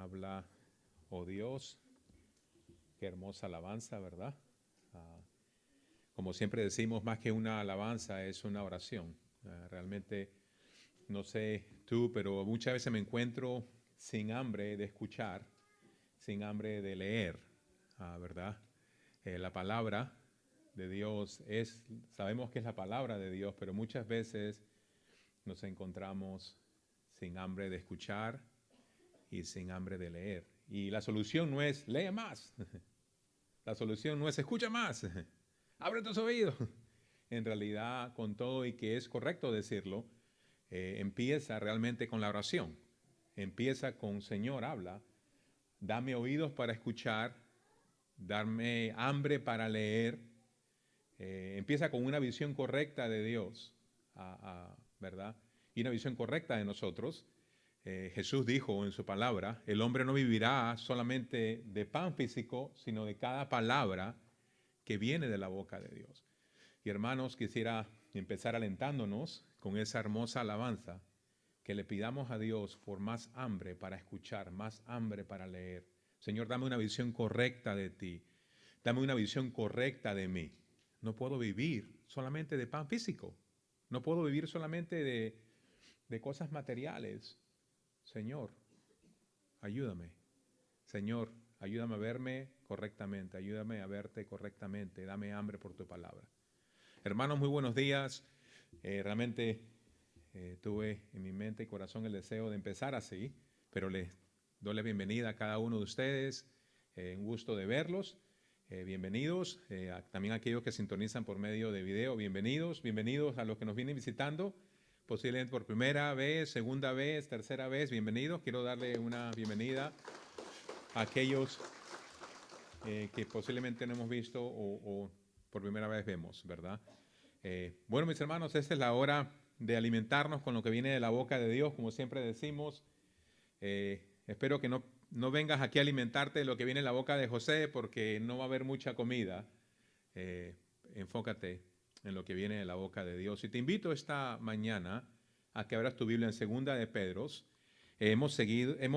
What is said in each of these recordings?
Habla, oh Dios, qué hermosa alabanza, ¿verdad? Ah, como siempre decimos, más que una alabanza es una oración. Realmente, no sé tú, pero muchas veces me encuentro sin hambre de escuchar, sin hambre de leer, ¿verdad? La palabra de Dios sabemos que es la palabra de Dios, pero muchas veces nos encontramos sin hambre de escuchar y sin hambre de leer. Y la solución no es lee más, la solución no es escucha más, abre tus oídos. En realidad, con todo y que es correcto decirlo, empieza realmente con la oración. Empieza con Señor, habla, dame oídos para escuchar, darme hambre para leer. Empieza con una visión correcta de Dios, ¿verdad? Y una visión correcta de nosotros. Jesús dijo en su palabra, el hombre no vivirá solamente de pan físico, sino de cada palabra que viene de la boca de Dios. Y hermanos, quisiera empezar alentándonos con esa hermosa alabanza, que le pidamos a Dios por más hambre para escuchar, más hambre para leer. Señor, dame una visión correcta de ti, dame una visión correcta de mí. No puedo vivir solamente de pan físico, no puedo vivir solamente de cosas materiales. Señor, ayúdame. Señor, ayúdame a verme correctamente, ayúdame a verte correctamente, dame hambre por tu palabra. Hermanos, muy buenos días. Realmente tuve en mi mente y corazón el deseo de empezar así, pero les doy la bienvenida a cada uno de ustedes. Un gusto de verlos. Bienvenidos. También a aquellos que sintonizan por medio de video, bienvenidos. Bienvenidos a los que nos vienen visitando, posiblemente por primera vez, segunda vez, tercera vez. Bienvenidos. Quiero darle una bienvenida a aquellos que posiblemente no hemos visto o por primera vez vemos, ¿verdad? Bueno, mis hermanos, esta es la hora de alimentarnos con lo que viene de la boca de Dios, como siempre decimos. Espero que no vengas aquí a alimentarte de lo que viene de la boca de José, porque no va a haber mucha comida. Enfócate en lo que viene de la boca de Dios. Y te invito esta mañana a que abras tu Biblia en Segunda de Pedro. Hemos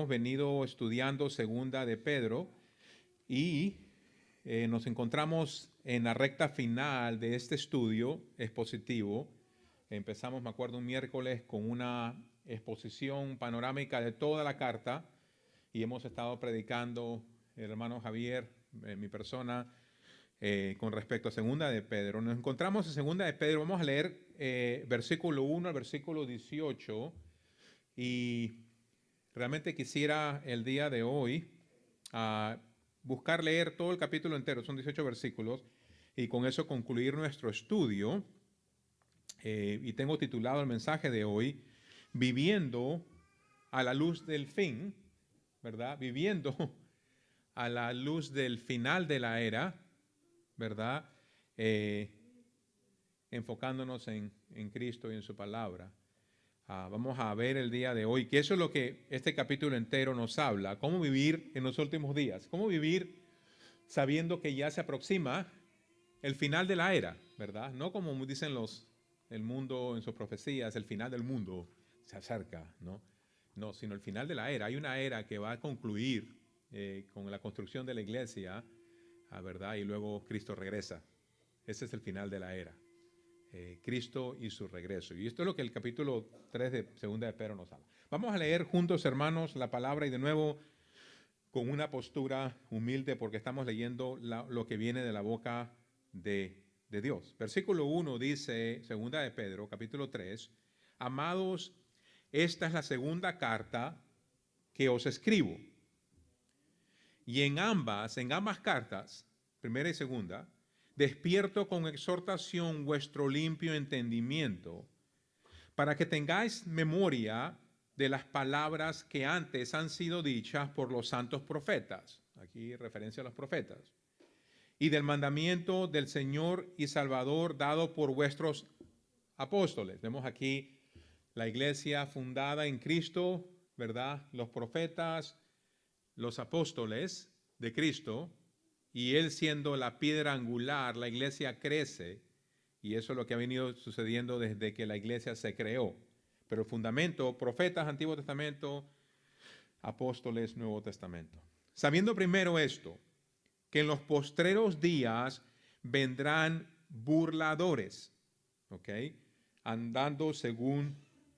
venido estudiando Segunda de Pedro y nos encontramos en la recta final de este estudio expositivo. Empezamos, me acuerdo, un miércoles con una exposición panorámica de toda la carta y hemos estado predicando, el hermano Javier, mi persona, con respecto a Segunda de Pedro. Nos encontramos en Segunda de Pedro, vamos a leer versículo 1 al versículo 18 y realmente quisiera el día de hoy buscar leer todo el capítulo entero, son 18 versículos, y con eso concluir nuestro estudio. Y tengo titulado el mensaje de hoy, Viviendo a la luz del fin, ¿verdad? Viviendo a la luz del final de la era, ¿verdad? Enfocándonos en Cristo y en su palabra. Vamos a ver el día de hoy, que eso es lo que este capítulo entero nos habla, cómo vivir en los últimos días, cómo vivir sabiendo que ya se aproxima el final de la era, ¿verdad? No como dicen el mundo en sus profecías, el final del mundo se acerca, ¿no? No, sino el final de la era. Hay una era que va a concluir con la construcción de la iglesia, ¿verdad? Y luego Cristo regresa. Ese es el final de la era. Cristo y su regreso. Y esto es lo que el capítulo 3 de Segunda de Pedro nos habla. Vamos a leer juntos, hermanos, la palabra y de nuevo con una postura humilde porque estamos leyendo lo que viene de la boca de Dios. Versículo 1 dice, Segunda de Pedro, capítulo 3, amados, esta es la segunda carta que os escribo. Y en ambas cartas, primera y segunda, despierto con exhortación vuestro limpio entendimiento, para que tengáis memoria de las palabras que antes han sido dichas por los santos profetas, aquí referencia a los profetas, y del mandamiento del Señor y Salvador dado por vuestros apóstoles. Vemos aquí la iglesia fundada en Cristo, ¿verdad? Los profetas, los apóstoles de Cristo, y Él siendo la piedra angular, la iglesia crece, y eso es lo que ha venido sucediendo desde que la iglesia se creó. Pero el fundamento, profetas, Antiguo Testamento, apóstoles, Nuevo Testamento. Sabiendo primero esto, que en los postreros días vendrán burladores, ¿ok? Andando según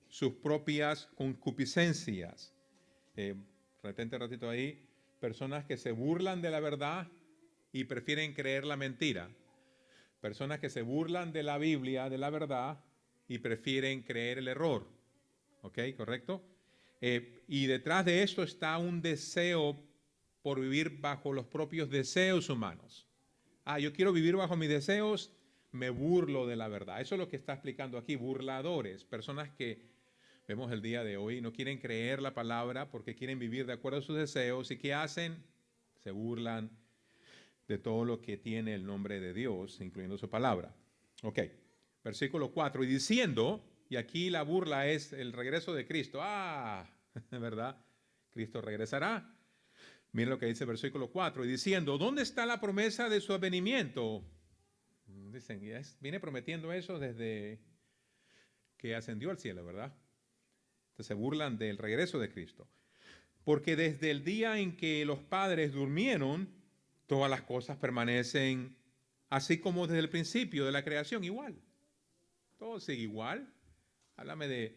sus propias concupiscencias. Retente un ratito ahí. Personas que se burlan de la verdad y prefieren creer la mentira. Personas que se burlan de la Biblia, de la verdad, y prefieren creer el error. ¿Ok? ¿Correcto? Y detrás de esto está un deseo por vivir bajo los propios deseos humanos. Yo quiero vivir bajo mis deseos, me burlo de la verdad. Eso es lo que está explicando aquí, burladores, personas que vemos el día de hoy, no quieren creer la palabra porque quieren vivir de acuerdo a sus deseos. ¿Y qué hacen? Se burlan de todo lo que tiene el nombre de Dios, incluyendo su palabra. Ok, versículo 4, y diciendo, y aquí la burla es el regreso de Cristo. ¿Verdad? Cristo regresará. Miren lo que dice el versículo 4, y diciendo, ¿dónde está la promesa de su advenimiento? Dicen, viene prometiendo eso desde que ascendió al cielo, ¿verdad? Entonces se burlan del regreso de Cristo. Porque desde el día en que los padres durmieron, todas las cosas permanecen así como desde el principio de la creación, igual. Todo sigue igual. Háblame de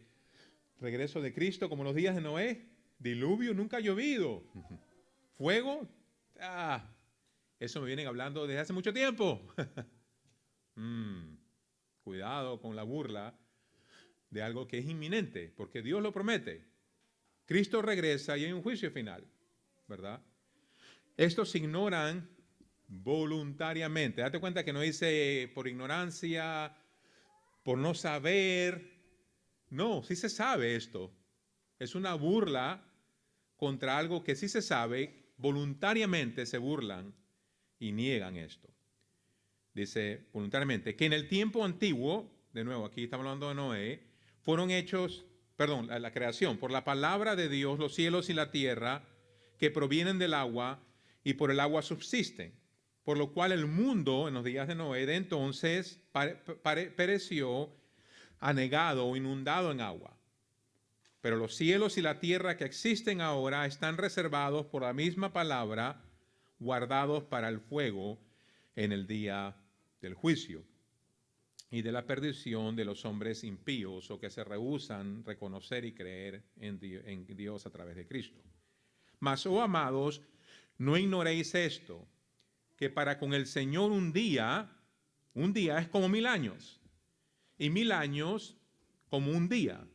regreso de Cristo como los días de Noé. Diluvio, nunca ha llovido. Fuego, eso me vienen hablando desde hace mucho tiempo. Cuidado con la burla de algo que es inminente, porque Dios lo promete. Cristo regresa y hay un juicio final, ¿verdad? Estos ignoran voluntariamente. Date cuenta que no dice por ignorancia, por no saber. No, sí se sabe esto. Es una burla contra algo que sí se sabe. Voluntariamente se burlan y niegan esto. Dice voluntariamente que en el tiempo antiguo, de nuevo aquí estamos hablando de Noé, fueron hechos, perdón, la creación, por la palabra de Dios, los cielos y la tierra, que provienen del agua y por el agua subsisten. Por lo cual el mundo en los días de Noé de entonces pereció anegado o inundado en agua. Pero los cielos y la tierra que existen ahora están reservados por la misma palabra, guardados para el fuego en el día del juicio y de la perdición de los hombres impíos o que se rehúsan reconocer y creer en Dios a través de Cristo. Mas, oh amados, no ignoréis esto, que para con el Señor un día es como 1000 años, y 1000 años como un día.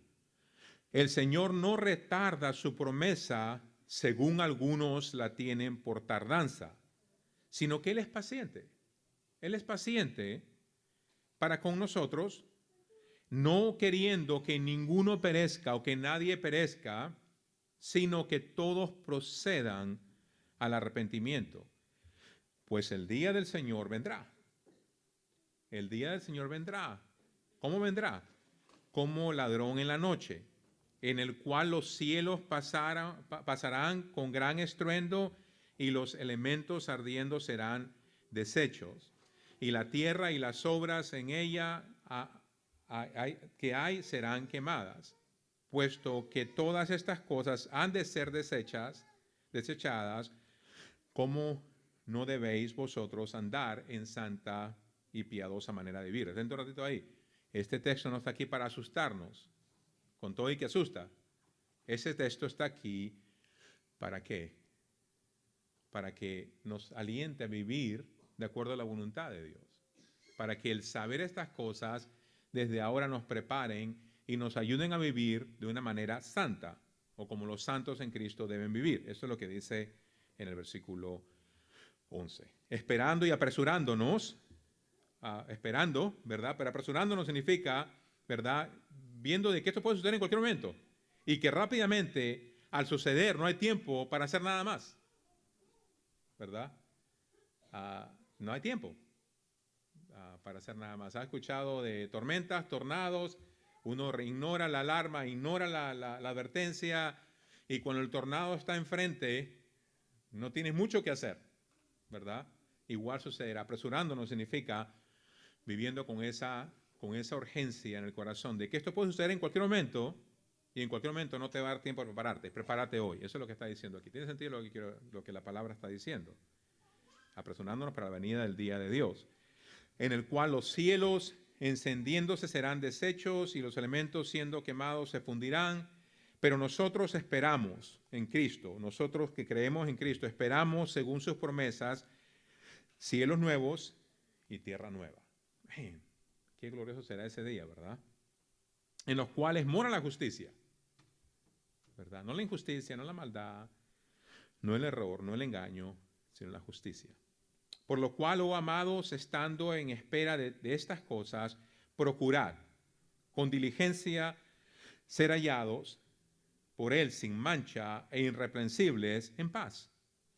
El Señor no retarda su promesa, según algunos la tienen por tardanza, sino que Él es paciente. Él es paciente para con nosotros, no queriendo que ninguno perezca o que nadie perezca, sino que todos procedan al arrepentimiento. Pues el día del Señor vendrá. El día del Señor vendrá. ¿Cómo vendrá? Como ladrón en la noche, en el cual los cielos pasarán con gran estruendo y los elementos ardiendo serán deshechos. Y la tierra y las obras en ella que hay serán quemadas, puesto que todas estas cosas han de ser desechadas, como no debéis vosotros andar en santa y piadosa manera de vivir. Dentro un ratito ahí. Este texto no está aquí para asustarnos, con todo y que asusta. Ese texto está aquí, ¿para qué? Para que nos aliente a vivir de acuerdo a la voluntad de Dios. Para que el saber estas cosas desde ahora nos preparen y nos ayuden a vivir de una manera santa, o como los santos en Cristo deben vivir. Eso es lo que dice en el versículo 11. Esperando y apresurándonos, esperando, ¿verdad? Pero apresurándonos significa, ¿verdad? Viendo de que esto puede suceder en cualquier momento y que rápidamente, al suceder, no hay tiempo para hacer nada más, ¿verdad? No hay tiempo para hacer nada más. ¿Ha escuchado de tormentas, tornados? Uno ignora la alarma, ignora la advertencia, y cuando el tornado está enfrente, no tienes mucho que hacer, ¿verdad? Igual sucederá. Apresurándonos significa viviendo con esa urgencia en el corazón de que esto puede suceder en cualquier momento y en cualquier momento no te va a dar tiempo de prepararte. Prepárate hoy. Eso es lo que está diciendo aquí. ¿Tiene sentido lo que la palabra está diciendo? Apresurándonos para la venida del día de Dios, en el cual los cielos encendiéndose serán deshechos y los elementos siendo quemados se fundirán. Pero nosotros esperamos en Cristo, nosotros que creemos en Cristo, esperamos según sus promesas, cielos nuevos y tierra nueva. Man, qué glorioso será ese día, ¿verdad? En los cuales mora la justicia, ¿verdad? No la injusticia, no la maldad, no el error, no el engaño, sino la justicia. Por lo cual, oh amados, estando en espera de estas cosas, procurad con diligencia ser hallados por él sin mancha e irreprensibles en paz.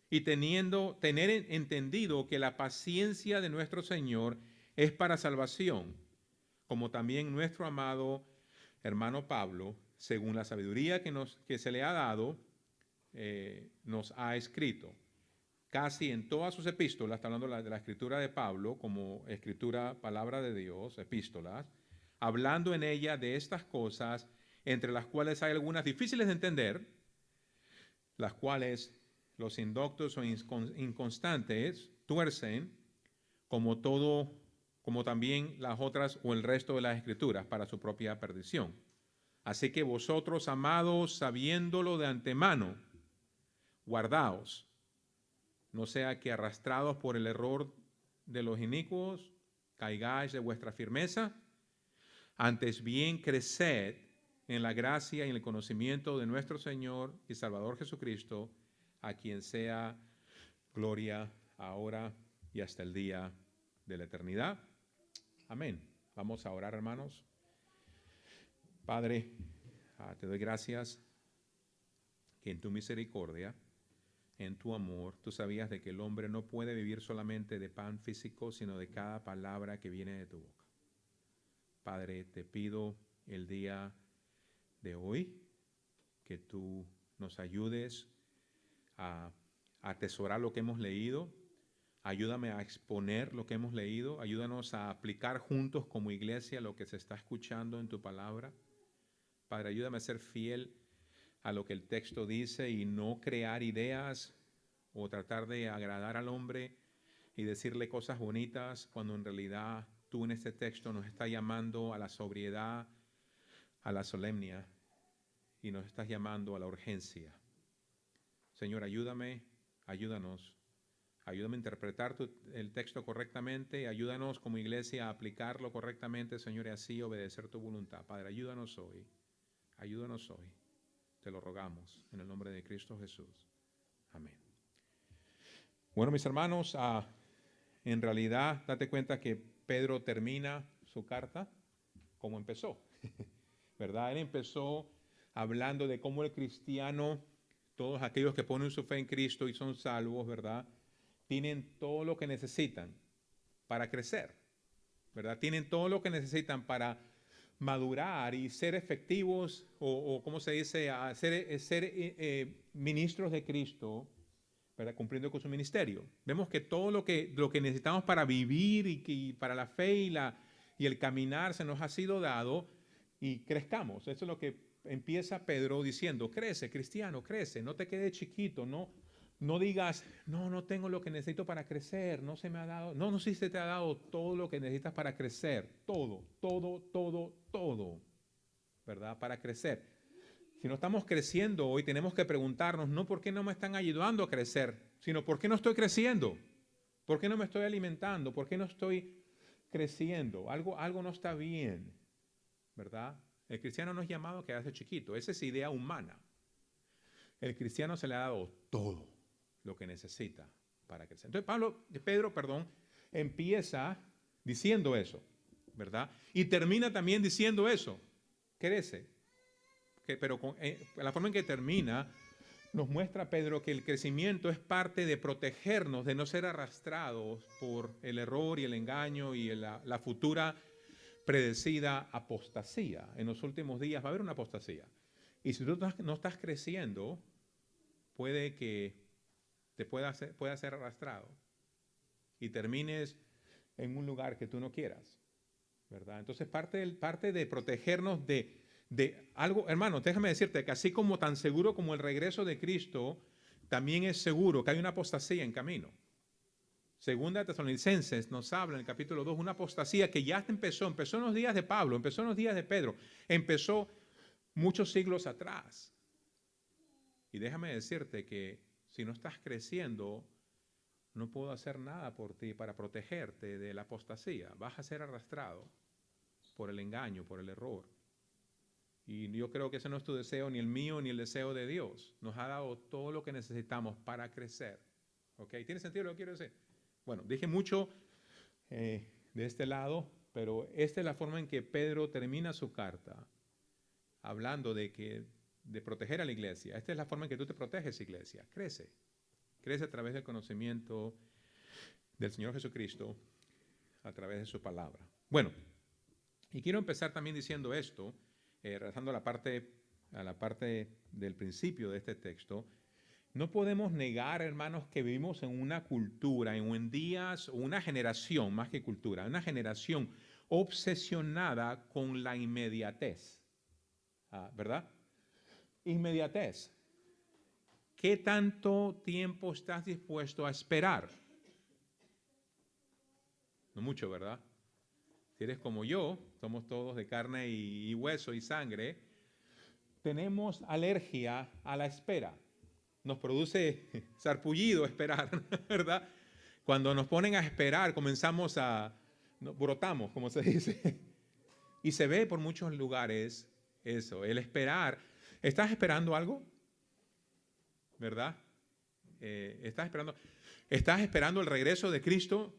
Y tener entendido que la paciencia de nuestro Señor es para salvación, como también nuestro amado hermano Pablo, según la sabiduría que se le ha dado, nos ha escrito. Casi en todas sus epístolas, está hablando de la escritura de Pablo, como escritura, palabra de Dios, epístolas, hablando en ella de estas cosas, entre las cuales hay algunas difíciles de entender, las cuales los indoctos o inconstantes tuercen, como también las otras o el resto de las escrituras, para su propia perdición. Así que vosotros, amados, sabiéndolo de antemano, guardaos, no sea que arrastrados por el error de los inicuos, caigáis de vuestra firmeza. Antes bien, creced en la gracia y en el conocimiento de nuestro Señor y Salvador Jesucristo, a quien sea gloria ahora y hasta el día de la eternidad. Amén. Vamos a orar, hermanos. Padre, te doy gracias que en tu misericordia, en tu amor, tú sabías de que el hombre no puede vivir solamente de pan físico, sino de cada palabra que viene de tu boca. Padre, te pido el día de hoy que tú nos ayudes a atesorar lo que hemos leído. Ayúdame a exponer lo que hemos leído. Ayúdanos a aplicar juntos como iglesia lo que se está escuchando en tu palabra. Padre, ayúdame a ser fiel a lo que el texto dice y no crear ideas o tratar de agradar al hombre y decirle cosas bonitas cuando en realidad tú en este texto nos estás llamando a la sobriedad, a la solemnia y nos estás llamando a la urgencia. Señor, ayúdame, ayúdanos. Ayúdame a interpretar el texto correctamente. Ayúdanos como iglesia a aplicarlo correctamente, Señor, y así obedecer tu voluntad. Padre, ayúdanos hoy. Ayúdanos hoy. Te lo rogamos en el nombre de Cristo Jesús. Amén. Bueno, mis hermanos, en realidad, date cuenta que Pedro termina su carta como empezó, ¿verdad? Él empezó hablando de cómo el cristiano, todos aquellos que ponen su fe en Cristo y son salvos, ¿verdad?, tienen todo lo que necesitan para crecer, ¿verdad? Tienen todo lo que necesitan para madurar y ser efectivos o ¿cómo se dice?, ser ministros de Cristo, ¿verdad?, cumpliendo con su ministerio. Vemos que todo lo que necesitamos para vivir y para la fe y el caminar se nos ha sido dado y crezcamos. Eso es lo que empieza Pedro diciendo: crece, cristiano, crece, no te quedes chiquito, no digas, no tengo lo que necesito para crecer, no se me ha dado, no sé si se te ha dado todo lo que necesitas para crecer, todo, ¿verdad?, para crecer. Si no estamos creciendo hoy, tenemos que preguntarnos, no por qué no me están ayudando a crecer, sino por qué no estoy creciendo, por qué no me estoy alimentando, por qué no estoy creciendo, algo no está bien, ¿verdad? El cristiano no es llamado a quedarse chiquito, esa es idea humana. El cristiano se le ha dado todo lo que necesita para crecer. Entonces Pedro, empieza diciendo eso, ¿verdad? Y termina también diciendo eso, crece. Pero la forma en que termina nos muestra Pedro que el crecimiento es parte de protegernos, de no ser arrastrados por el error y el engaño y la futura predecida apostasía. En los últimos días va a haber una apostasía. Y si tú no estás creciendo, puede que te pueda ser arrastrado y termines en un lugar que tú no quieras, ¿verdad? Entonces parte de protegernos de de algo, hermano, déjame decirte que así como tan seguro como el regreso de Cristo, también es seguro que hay una apostasía en camino. Segunda de Tesalonicenses nos habla en el capítulo 2, una apostasía que ya empezó en los días de Pablo, empezó en los días de Pedro, empezó muchos siglos atrás. Y déjame decirte que si no estás creciendo, no puedo hacer nada por ti para protegerte de la apostasía. Vas a ser arrastrado por el engaño, por el error. Y yo creo que ese no es tu deseo, ni el mío, ni el deseo de Dios. Nos ha dado todo lo que necesitamos para crecer. ¿Ok? ¿Tiene sentido lo que quiero decir? Bueno, dije mucho de este lado, pero esta es la forma en que Pedro termina su carta, hablando de proteger a la iglesia. Esta es la forma en que tú te proteges, iglesia. Crece. Crece a través del conocimiento del Señor Jesucristo, a través de su palabra. Bueno, y quiero empezar también diciendo esto, regresando a la parte del principio de este texto. No podemos negar, hermanos, que vivimos en una cultura, en días, una generación, más que cultura, una generación obsesionada con la inmediatez. ¿Verdad? Inmediatez. ¿Qué tanto tiempo estás dispuesto a esperar? No mucho, ¿verdad? Si eres como yo, somos todos de carne y hueso y sangre, tenemos alergia a la espera. Nos produce sarpullido esperar, ¿verdad? Cuando nos ponen a esperar, comenzamos brotamos, como se dice. Y se ve por muchos lugares eso, el esperar. ¿Estás esperando algo? ¿Verdad? ¿Estás esperando el regreso de Cristo?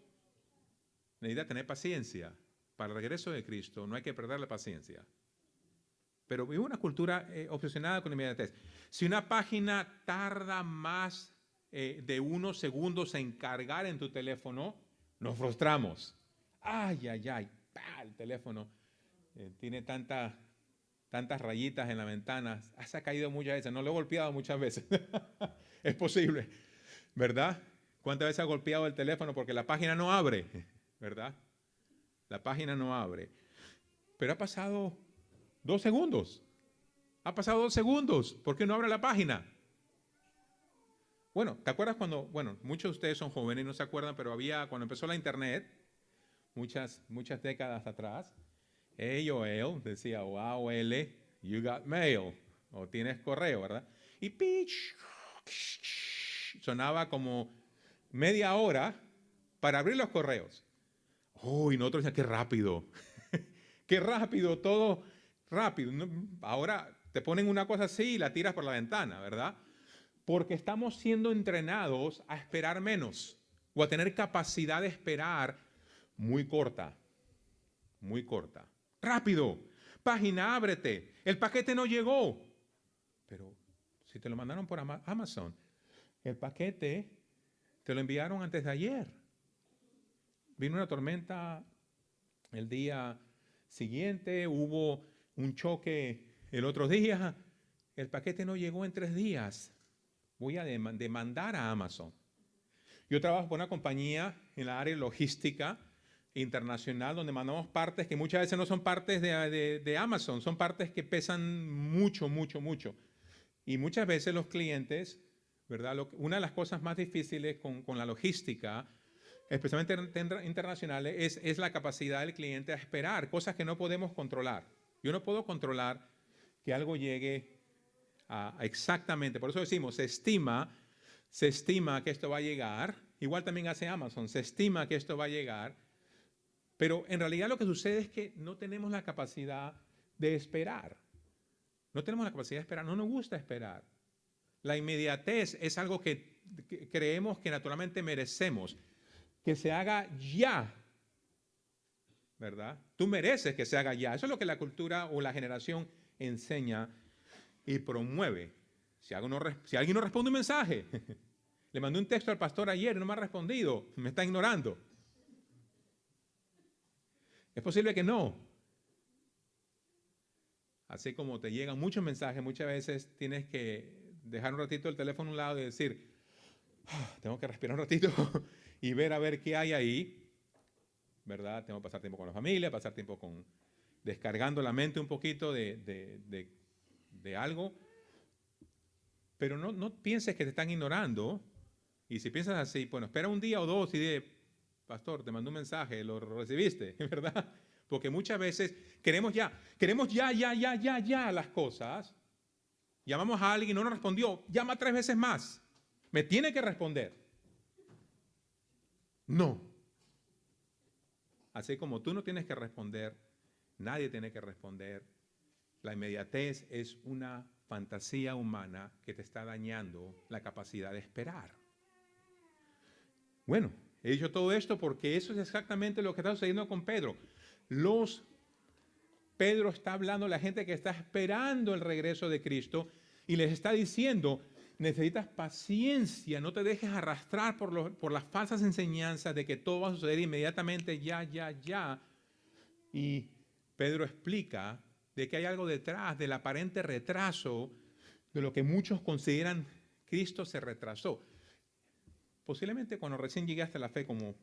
Necesitas tener paciencia. Para el regreso de Cristo no hay que perder la paciencia. Pero vive una cultura obsesionada con la inmediatez. Si una página tarda más de unos segundos en cargar en tu teléfono, nos frustramos. Ay, ay, ay, el teléfono tiene tantas rayitas en la ventana. Se ha caído muchas veces, no lo he golpeado muchas veces. Es posible, ¿verdad? ¿Cuántas veces ha golpeado el teléfono porque la página no abre? ¿Verdad? La página no abre. Pero ha pasado 2 segundos. Ha pasado 2 segundos. ¿Por qué no abre la página? Bueno, ¿te acuerdas cuando, muchos de ustedes son jóvenes y no se acuerdan, pero cuando empezó la internet, muchas décadas atrás, AOL decía, o AOL, you got mail, o tienes correo, ¿verdad? Y pitch, sonaba como media hora para abrir los correos. Y nosotros decíamos, qué rápido, todo rápido. Ahora te ponen una cosa así y la tiras por la ventana, ¿verdad? Porque estamos siendo entrenados a esperar menos o a tener capacidad de esperar muy corta. Rápido, página, ábrete. El paquete no llegó. Pero si te lo mandaron por Amazon, el paquete te lo enviaron antes de ayer. Vino una tormenta el día siguiente, hubo un choque el otro día, el paquete no llegó en 3 días. Voy a demandar a Amazon. Yo trabajo por una compañía en la área logística internacional donde mandamos partes que muchas veces no son partes de Amazon, son partes que pesan mucho. Y muchas veces los clientes, ¿verdad? Una de las cosas más difíciles con la logística, especialmente internacionales, es la capacidad del cliente a esperar cosas que no podemos controlar. Yo no puedo controlar que algo llegue exactamente, por eso decimos, se estima que esto va a llegar, igual también hace Amazon, se estima que esto va a llegar, pero en realidad lo que sucede es que no tenemos la capacidad de esperar. No tenemos la capacidad de esperar, no nos gusta esperar. La inmediatez es algo que creemos que naturalmente merecemos. Que se haga ya, ¿verdad? Tú mereces que se haga ya. Eso es lo que la cultura o la generación enseña y promueve. Si alguien no responde un mensaje, le mandé un texto al pastor ayer y no me ha respondido, me está ignorando. Es posible que no. Así como te llegan muchos mensajes, muchas veces tienes que dejar un ratito el teléfono a un lado y decir, tengo que respirar un ratito y ver a ver qué hay ahí, ¿verdad? Tengo que pasar tiempo con la familia, pasar tiempo con descargando la mente un poquito de algo, pero no pienses que te están ignorando. Y si piensas así, bueno, espera un día o dos y di, pastor, te mandó un mensaje, lo recibiste, ¿verdad? Porque muchas veces queremos ya las cosas. Llamamos a alguien y no nos respondió, llama 3 veces más. Me tiene que responder. No. Así como tú no tienes que responder, nadie tiene que responder. La inmediatez es una fantasía humana que te está dañando la capacidad de esperar. Bueno, he dicho todo esto porque eso es exactamente lo que está sucediendo con Pedro. Pedro está hablando a la gente que está esperando el regreso de Cristo y les está diciendo, necesitas paciencia, no te dejes arrastrar por las falsas enseñanzas de que todo va a suceder inmediatamente, ya. Y Pedro explica de que hay algo detrás del aparente retraso de lo que muchos consideran Cristo se retrasó. Posiblemente cuando recién llegué hasta la fe, como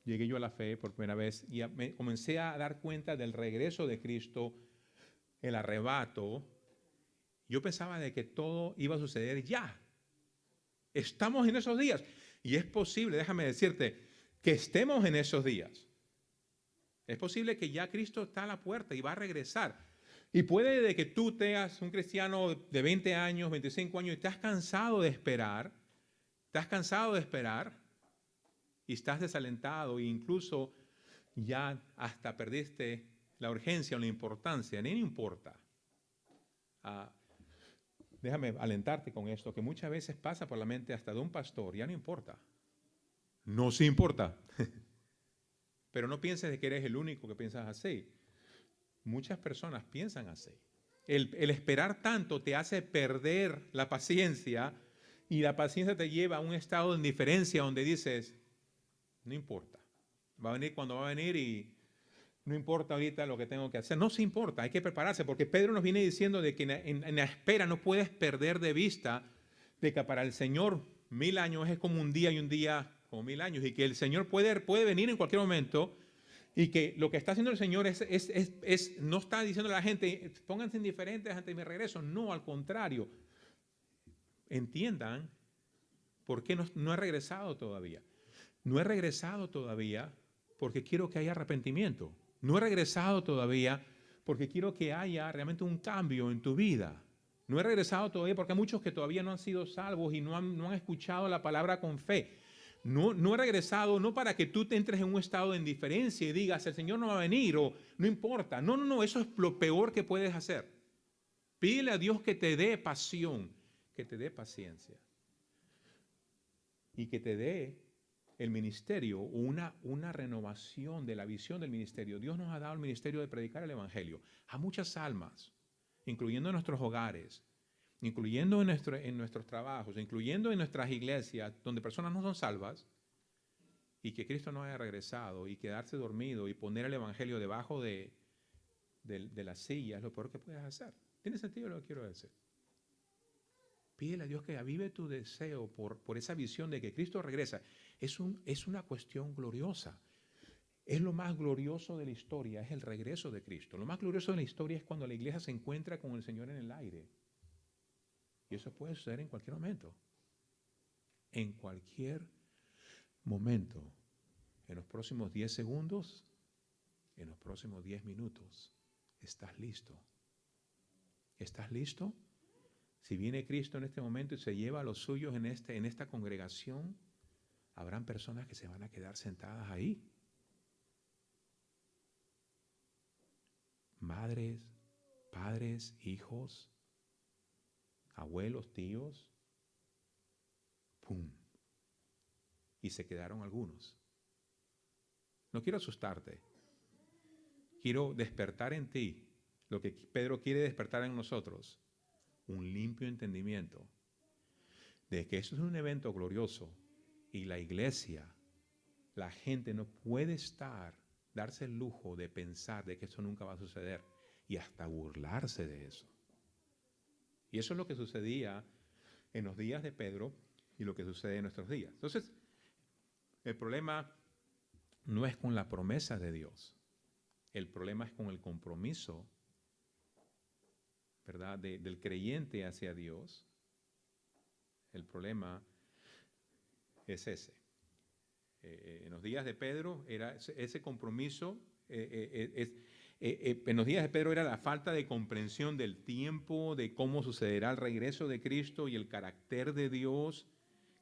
llegué yo a la fe por primera vez, y me comencé a dar cuenta del regreso de Cristo, el arrebato, yo pensaba de que todo iba a suceder ya. Estamos en esos días. Y es posible, déjame decirte, que estemos en esos días. Es posible que ya Cristo está a la puerta y va a regresar. Y puede de que tú seas un cristiano de 20 años, 25 años y te has cansado de esperar, y estás desalentado e incluso ya hasta perdiste la urgencia o la importancia. Ni importa. Déjame alentarte con esto, que muchas veces pasa por la mente hasta de un pastor, ya no importa. No se importa. Pero no pienses de que eres el único que piensas así. Muchas personas piensan así. El esperar tanto te hace perder la paciencia y la paciencia te lleva a un estado de indiferencia donde dices, no importa. Va a venir cuando va a venir y no importa ahorita lo que tengo que hacer. No se importa, hay que prepararse porque Pedro nos viene diciendo de que en la espera no puedes perder de vista de que para el Señor 1000 años es como un día y un día como 1000 años y que el Señor puede venir en cualquier momento y que lo que está haciendo el Señor no está diciendo a la gente, pónganse indiferentes ante mi regreso. No, al contrario. Entiendan por qué no he regresado todavía. No he regresado todavía porque quiero que haya arrepentimiento. No he regresado todavía porque quiero que haya realmente un cambio en tu vida. No he regresado todavía porque hay muchos que todavía no han sido salvos y no han escuchado la palabra con fe. No he regresado no para que tú te entres en un estado de indiferencia y digas, el Señor no va a venir o no importa. No, eso es lo peor que puedes hacer. Pídele a Dios que te dé pasión, que te dé paciencia y que te dé el ministerio, una renovación de la visión del ministerio. Dios nos ha dado el ministerio de predicar el Evangelio a muchas almas, incluyendo en nuestros hogares, incluyendo en nuestros trabajos, incluyendo en nuestras iglesias, donde personas no son salvas, y que Cristo no haya regresado, y quedarse dormido y poner el Evangelio debajo de la silla es lo peor que puedes hacer. ¿Tiene sentido lo que quiero decir? Pídele a Dios que avive tu deseo por esa visión de que Cristo regresa. Es una cuestión gloriosa. Es lo más glorioso de la historia, es el regreso de Cristo. Lo más glorioso de la historia es cuando la iglesia se encuentra con el Señor en el aire. Y eso puede suceder en cualquier momento. En cualquier momento. En los próximos 10 segundos, en los próximos 10 minutos. ¿Estás listo? ¿Estás listo? Si viene Cristo en este momento y se lleva a los suyos en esta congregación, habrán personas que se van a quedar sentadas ahí. Madres, padres, hijos, abuelos, tíos. ¡Pum! Y se quedaron algunos. No quiero asustarte. Quiero despertar en ti lo que Pedro quiere despertar en nosotros. Un limpio entendimiento de que esto es un evento glorioso y la iglesia, la gente no puede darse el lujo de pensar de que esto nunca va a suceder y hasta burlarse de eso. Y eso es lo que sucedía en los días de Pedro y lo que sucede en nuestros días. Entonces, el problema no es con la promesa de Dios. El problema es con el compromiso, ¿verdad?, del creyente hacia Dios. El problema es ese. En los días de Pedro era ese compromiso, en los días de Pedro era la falta de comprensión del tiempo, de cómo sucederá el regreso de Cristo y el carácter de Dios.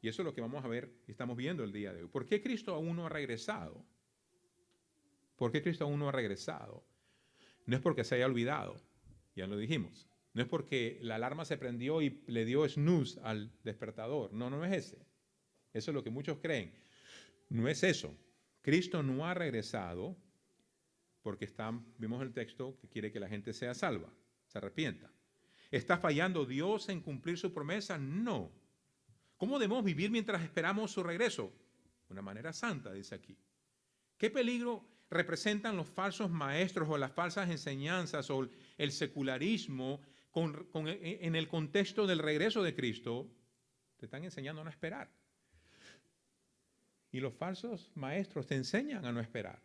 Y eso es lo que vamos a ver y estamos viendo el día de hoy. ¿Por qué Cristo aún no ha regresado? ¿Por qué Cristo aún no ha regresado? No es porque se haya olvidado, ya lo dijimos. No es porque la alarma se prendió y le dio snooze al despertador. No, no es ese. Eso es lo que muchos creen. No es eso. Cristo no ha regresado porque vimos el texto, que quiere que la gente sea salva, se arrepienta. ¿Está fallando Dios en cumplir su promesa? No. ¿Cómo debemos vivir mientras esperamos su regreso? De una manera santa, dice aquí. ¿Qué peligro representan los falsos maestros o las falsas enseñanzas o el secularismo en el contexto del regreso de Cristo? Te están enseñando a no esperar. Y los falsos maestros te enseñan a no esperar.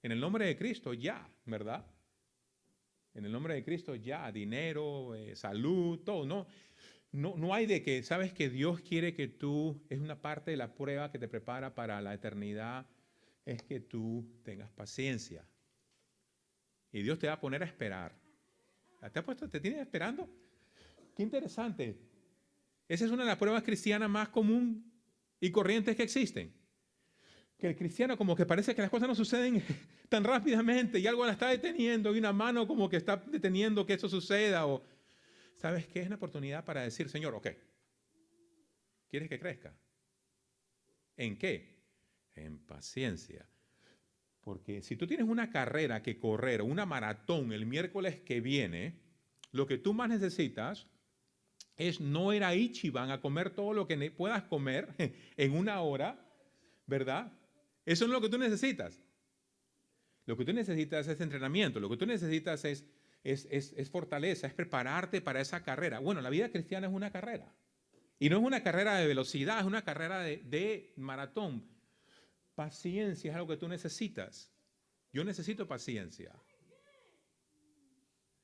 En el nombre de Cristo ya, ¿verdad? En el nombre de Cristo ya, dinero, salud, todo. No hay de que, sabes que Dios quiere que tú, es una parte de la prueba que te prepara para la eternidad, es que tú tengas paciencia. Y Dios te va a poner a esperar. ¿Te tienes esperando? Qué interesante. Esa es una de las pruebas cristianas más comunes y corrientes que existen. Que el cristiano como que parece que las cosas no suceden tan rápidamente y algo la está deteniendo y una mano como que está deteniendo que eso suceda. O, ¿sabes qué? Es una oportunidad para decir, Señor, ok, ¿quieres que crezca? ¿En qué? En paciencia. Porque si tú tienes una carrera que correr, una maratón el miércoles que viene, lo que tú más necesitas es no ir a Ichiban a comer todo lo que puedas comer en una hora, ¿verdad? Eso no es lo que tú necesitas. Lo que tú necesitas es entrenamiento, lo que tú necesitas es fortaleza, es prepararte para esa carrera. Bueno, la vida cristiana es una carrera. Y no es una carrera de velocidad, es una carrera de maratón. Paciencia es algo que tú necesitas. Yo necesito paciencia.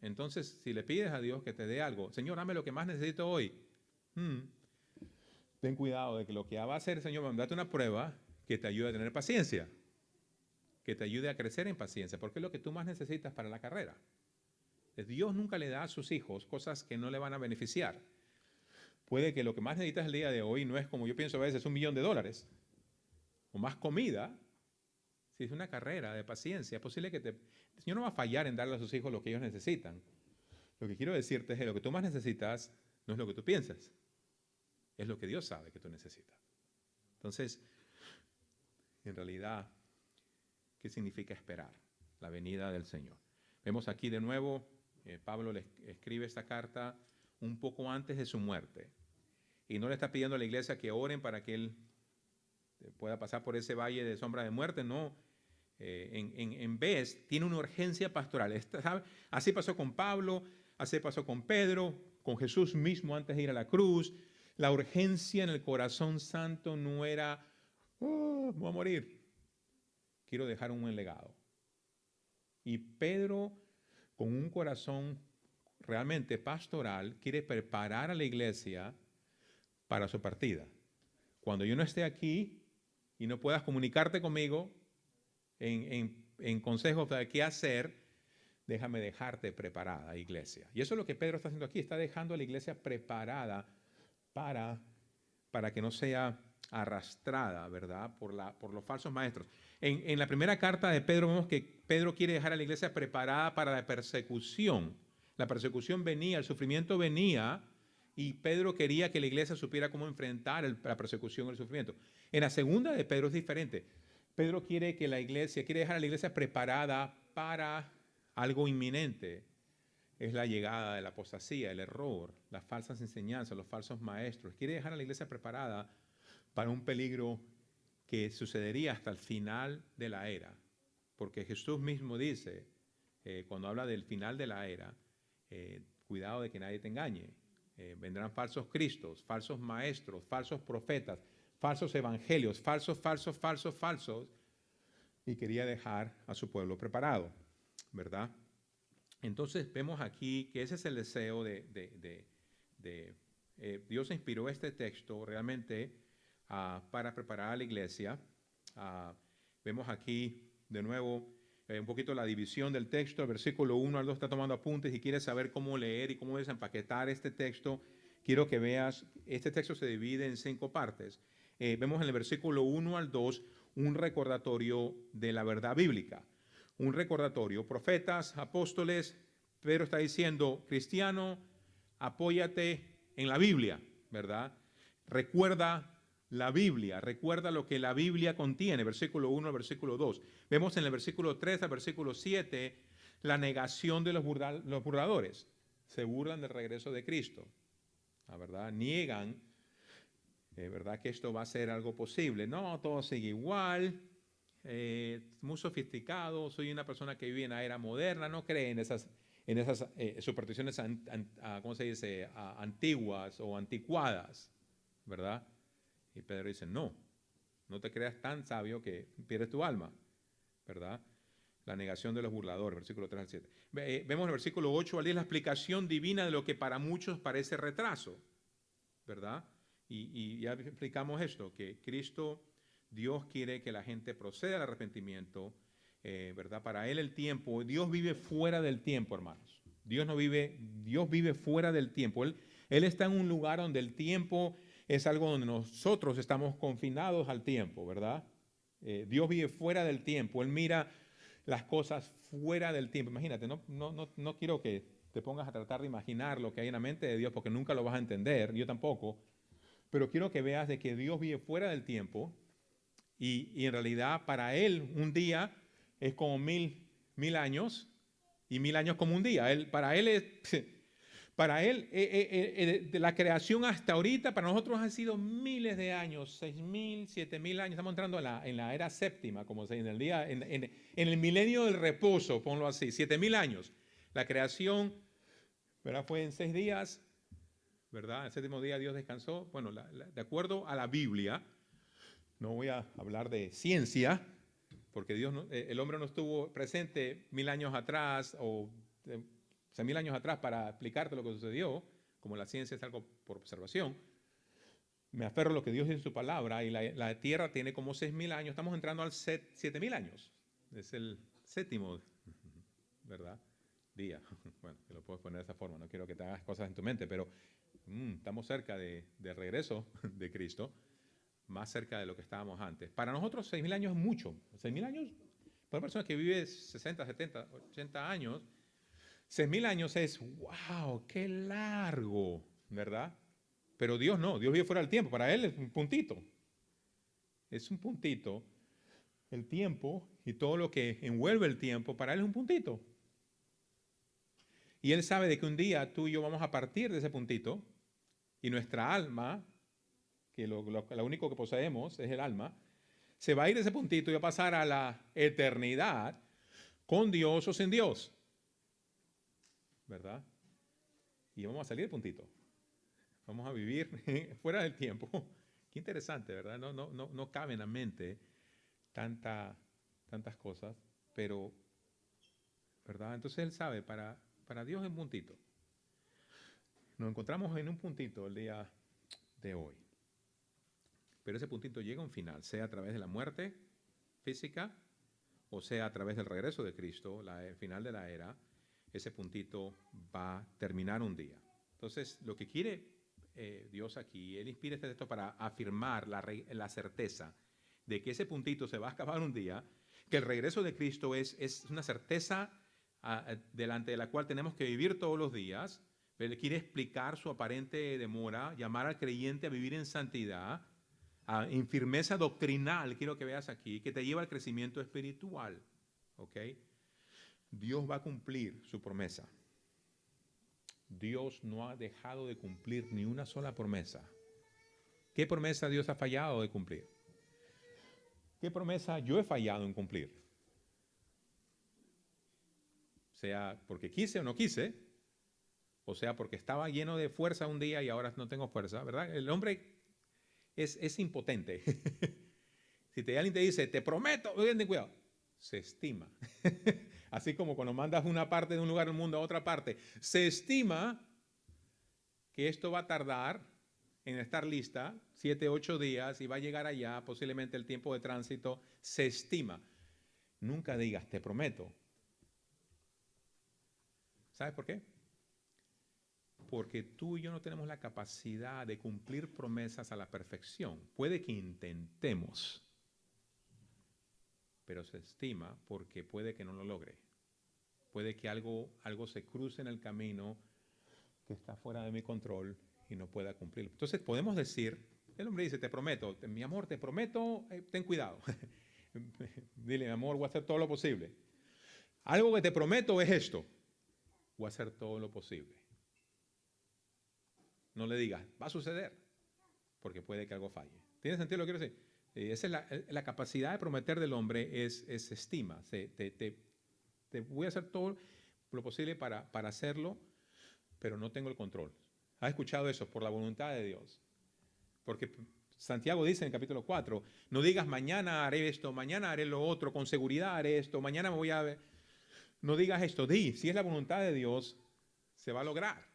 Entonces, si le pides a Dios que te dé algo, Señor, dame lo que más necesito hoy. Ten cuidado de que lo que va a hacer, Señor, date una prueba que te ayude a tener paciencia, que te ayude a crecer en paciencia, porque es lo que tú más necesitas para la carrera. Dios nunca le da a sus hijos cosas que no le van a beneficiar. Puede que lo que más necesitas el día de hoy no es, como yo pienso a veces, $1.000.000 o más comida. Si es una carrera de paciencia, es posible que el Señor no va a fallar en darle a sus hijos lo que ellos necesitan. Lo que quiero decirte es que lo que tú más necesitas no es lo que tú piensas, es lo que Dios sabe que tú necesitas. Entonces, en realidad, ¿qué significa esperar la venida del Señor? Vemos aquí de nuevo, Pablo le escribe esta carta un poco antes de su muerte. Y no le está pidiendo a la iglesia que oren para que él pueda pasar por ese valle de sombra de muerte, no. En vez, tiene una urgencia pastoral. ¿Sabe? Así pasó con Pablo, así pasó con Pedro, con Jesús mismo antes de ir a la cruz. La urgencia en el corazón santo no era, voy a morir, quiero dejar un buen legado. Y Pedro, con un corazón realmente pastoral, quiere preparar a la iglesia para su partida. Cuando yo no esté aquí y no puedas comunicarte conmigo en consejos de qué hacer, déjame dejarte preparada, iglesia. Y eso es lo que Pedro está haciendo aquí, está dejando a la iglesia preparada para que no sea arrastrada, ¿verdad?, por los falsos maestros. En la primera carta de Pedro vemos que Pedro quiere dejar a la iglesia preparada para la persecución. La persecución venía, el sufrimiento venía, y Pedro quería que la iglesia supiera cómo enfrentar la persecución y el sufrimiento. En la segunda de Pedro es diferente. Pedro quiere dejar a la iglesia preparada para algo inminente. Es la llegada de la apostasía, el error, las falsas enseñanzas, los falsos maestros. Quiere dejar a la iglesia preparada para un peligro que sucedería hasta el final de la era. Porque Jesús mismo dice, cuando habla del final de la era, cuidado de que nadie te engañe. Vendrán falsos cristos, falsos maestros, falsos profetas, falsos evangelios, falsos. Y quería dejar a su pueblo preparado. ¿verdad? Entonces vemos aquí que ese es el deseo Dios inspiró este texto realmente para preparar a la iglesia. Vemos aquí de nuevo un poquito la división del texto. El versículo 1 al 2 está tomando apuntes y quieres saber cómo leer y cómo desempaquetar este texto. Quiero que veas, este texto se divide en 5 partes. Vemos en el versículo 1 al 2 un recordatorio de la verdad bíblica. Un recordatorio, profetas, apóstoles, Pedro está diciendo, cristiano, apóyate en la Biblia, ¿verdad? Recuerda la Biblia, recuerda lo que la Biblia contiene, versículo 1 al versículo 2. Vemos en el versículo 3 al versículo 7 la negación de los burladores. Se burlan del regreso de Cristo, la verdad, niegan, ¿verdad? Que esto va a ser algo posible. No, todo sigue igual, muy sofisticado, soy una persona que vive en la era moderna, no cree en esas supersticiones, ¿cómo se dice? Antiguas o anticuadas, ¿verdad? Y Pedro dice, no te creas tan sabio que pierdes tu alma, ¿verdad? La negación de los burladores, versículo 3 al 7. Vemos en el versículo 8 al 10 la explicación divina de lo que para muchos parece retraso, ¿verdad? Y ya explicamos esto, que Cristo, Dios quiere que la gente proceda al arrepentimiento, ¿verdad? Para Él el tiempo, Dios vive fuera del tiempo, hermanos. Dios vive fuera del tiempo. Él está en un lugar donde el tiempo es algo donde nosotros estamos confinados al tiempo, ¿verdad? Dios vive fuera del tiempo. Él mira las cosas fuera del tiempo. Imagínate, no quiero que te pongas a tratar de imaginar lo que hay en la mente de Dios porque nunca lo vas a entender, yo tampoco. Pero quiero que veas de que Dios vive fuera del tiempo y en realidad para Él un día es como mil años y 1000 años como un día. Para él, de la creación hasta ahorita, para nosotros han sido miles de años, 6000, 7000 años. Estamos entrando en la era séptima, como se dice, en el milenio del reposo, ponlo así, 7000 años. La creación, ¿verdad? Fue en 6 días, ¿verdad? El 7º día Dios descansó. Bueno, de acuerdo a la Biblia, no voy a hablar de ciencia, porque el hombre no estuvo presente 1000 años atrás o 1000 años atrás para explicarte lo que sucedió, como la ciencia es algo por observación. Me aferro a lo que Dios dice en su palabra y la tierra tiene como 6000 años, estamos entrando al 7000 años. Es el 7º, ¿verdad? Día. Bueno, que lo puedes poner de esa forma, no quiero que te hagas cosas en tu mente, pero estamos cerca del regreso de Cristo, más cerca de lo que estábamos antes. Para nosotros 6000 años es mucho. 6000 años, para personas que viven 60, 70, 80 años, 6000 años es, wow, qué largo, ¿verdad? Pero Dios no, Dios vive fuera del tiempo, para Él es un puntito. Es un puntito. El tiempo y todo lo que envuelve el tiempo, para Él es un puntito. Y Él sabe de que un día tú y yo vamos a partir de ese puntito y nuestra alma, que lo único que poseemos es el alma, se va a ir de ese puntito y va a pasar a la eternidad con Dios o sin Dios, ¿verdad? Y vamos a salir del puntito. Vamos a vivir fuera del tiempo. Qué interesante, ¿verdad? No cabe en la mente tantas cosas, pero, ¿verdad? Entonces Él sabe, para Dios es un puntito. Nos encontramos en un puntito el día de hoy. Pero ese puntito llega a un final, sea a través de la muerte física o sea a través del regreso de Cristo, el final de la era. Ese puntito va a terminar un día. Entonces, lo que quiere Dios aquí, Él inspira este texto para afirmar la certeza de que ese puntito se va a acabar un día, que el regreso de Cristo es una certeza delante de la cual tenemos que vivir todos los días. Él quiere explicar su aparente demora, llamar al creyente a vivir en santidad, en firmeza doctrinal, quiero que veas aquí, que te lleva al crecimiento espiritual. ¿Ok? Dios va a cumplir su promesa. Dios no ha dejado de cumplir ni una sola promesa. ¿Qué promesa Dios ha fallado de cumplir? ¿Qué promesa yo he fallado en cumplir? Sea porque quise o no quise, o sea porque estaba lleno de fuerza un día y ahora no tengo fuerza, ¿verdad? El hombre es impotente. Si alguien te dice, te prometo, ten cuidado, se estima. Así como cuando mandas una parte de un lugar del mundo a otra parte, se estima que esto va a tardar en estar lista 7, 8 días y va a llegar allá, posiblemente el tiempo de tránsito se estima. Nunca digas, te prometo. ¿Sabes por qué? Porque tú y yo no tenemos la capacidad de cumplir promesas a la perfección. Puede que intentemos, pero se estima porque puede que no lo logre. Puede que algo se cruce en el camino que está fuera de mi control y no pueda cumplirlo. Entonces podemos decir, el hombre dice, te prometo, mi amor, te prometo, ten cuidado. Dile, mi amor, voy a hacer todo lo posible. Algo que te prometo es esto. Voy a hacer todo lo posible. No le digas, va a suceder, porque puede que algo falle. ¿Tiene sentido lo que quiero decir? Esa es la capacidad de prometer del hombre, es estima. Te voy a hacer todo lo posible para hacerlo, pero no tengo el control. ¿Has escuchado eso? Por la voluntad de Dios. Porque Santiago dice en el capítulo 4, no digas mañana haré esto, mañana haré lo otro, con seguridad haré esto, mañana me voy a ver. No digas esto, di, si es la voluntad de Dios, se va a lograr.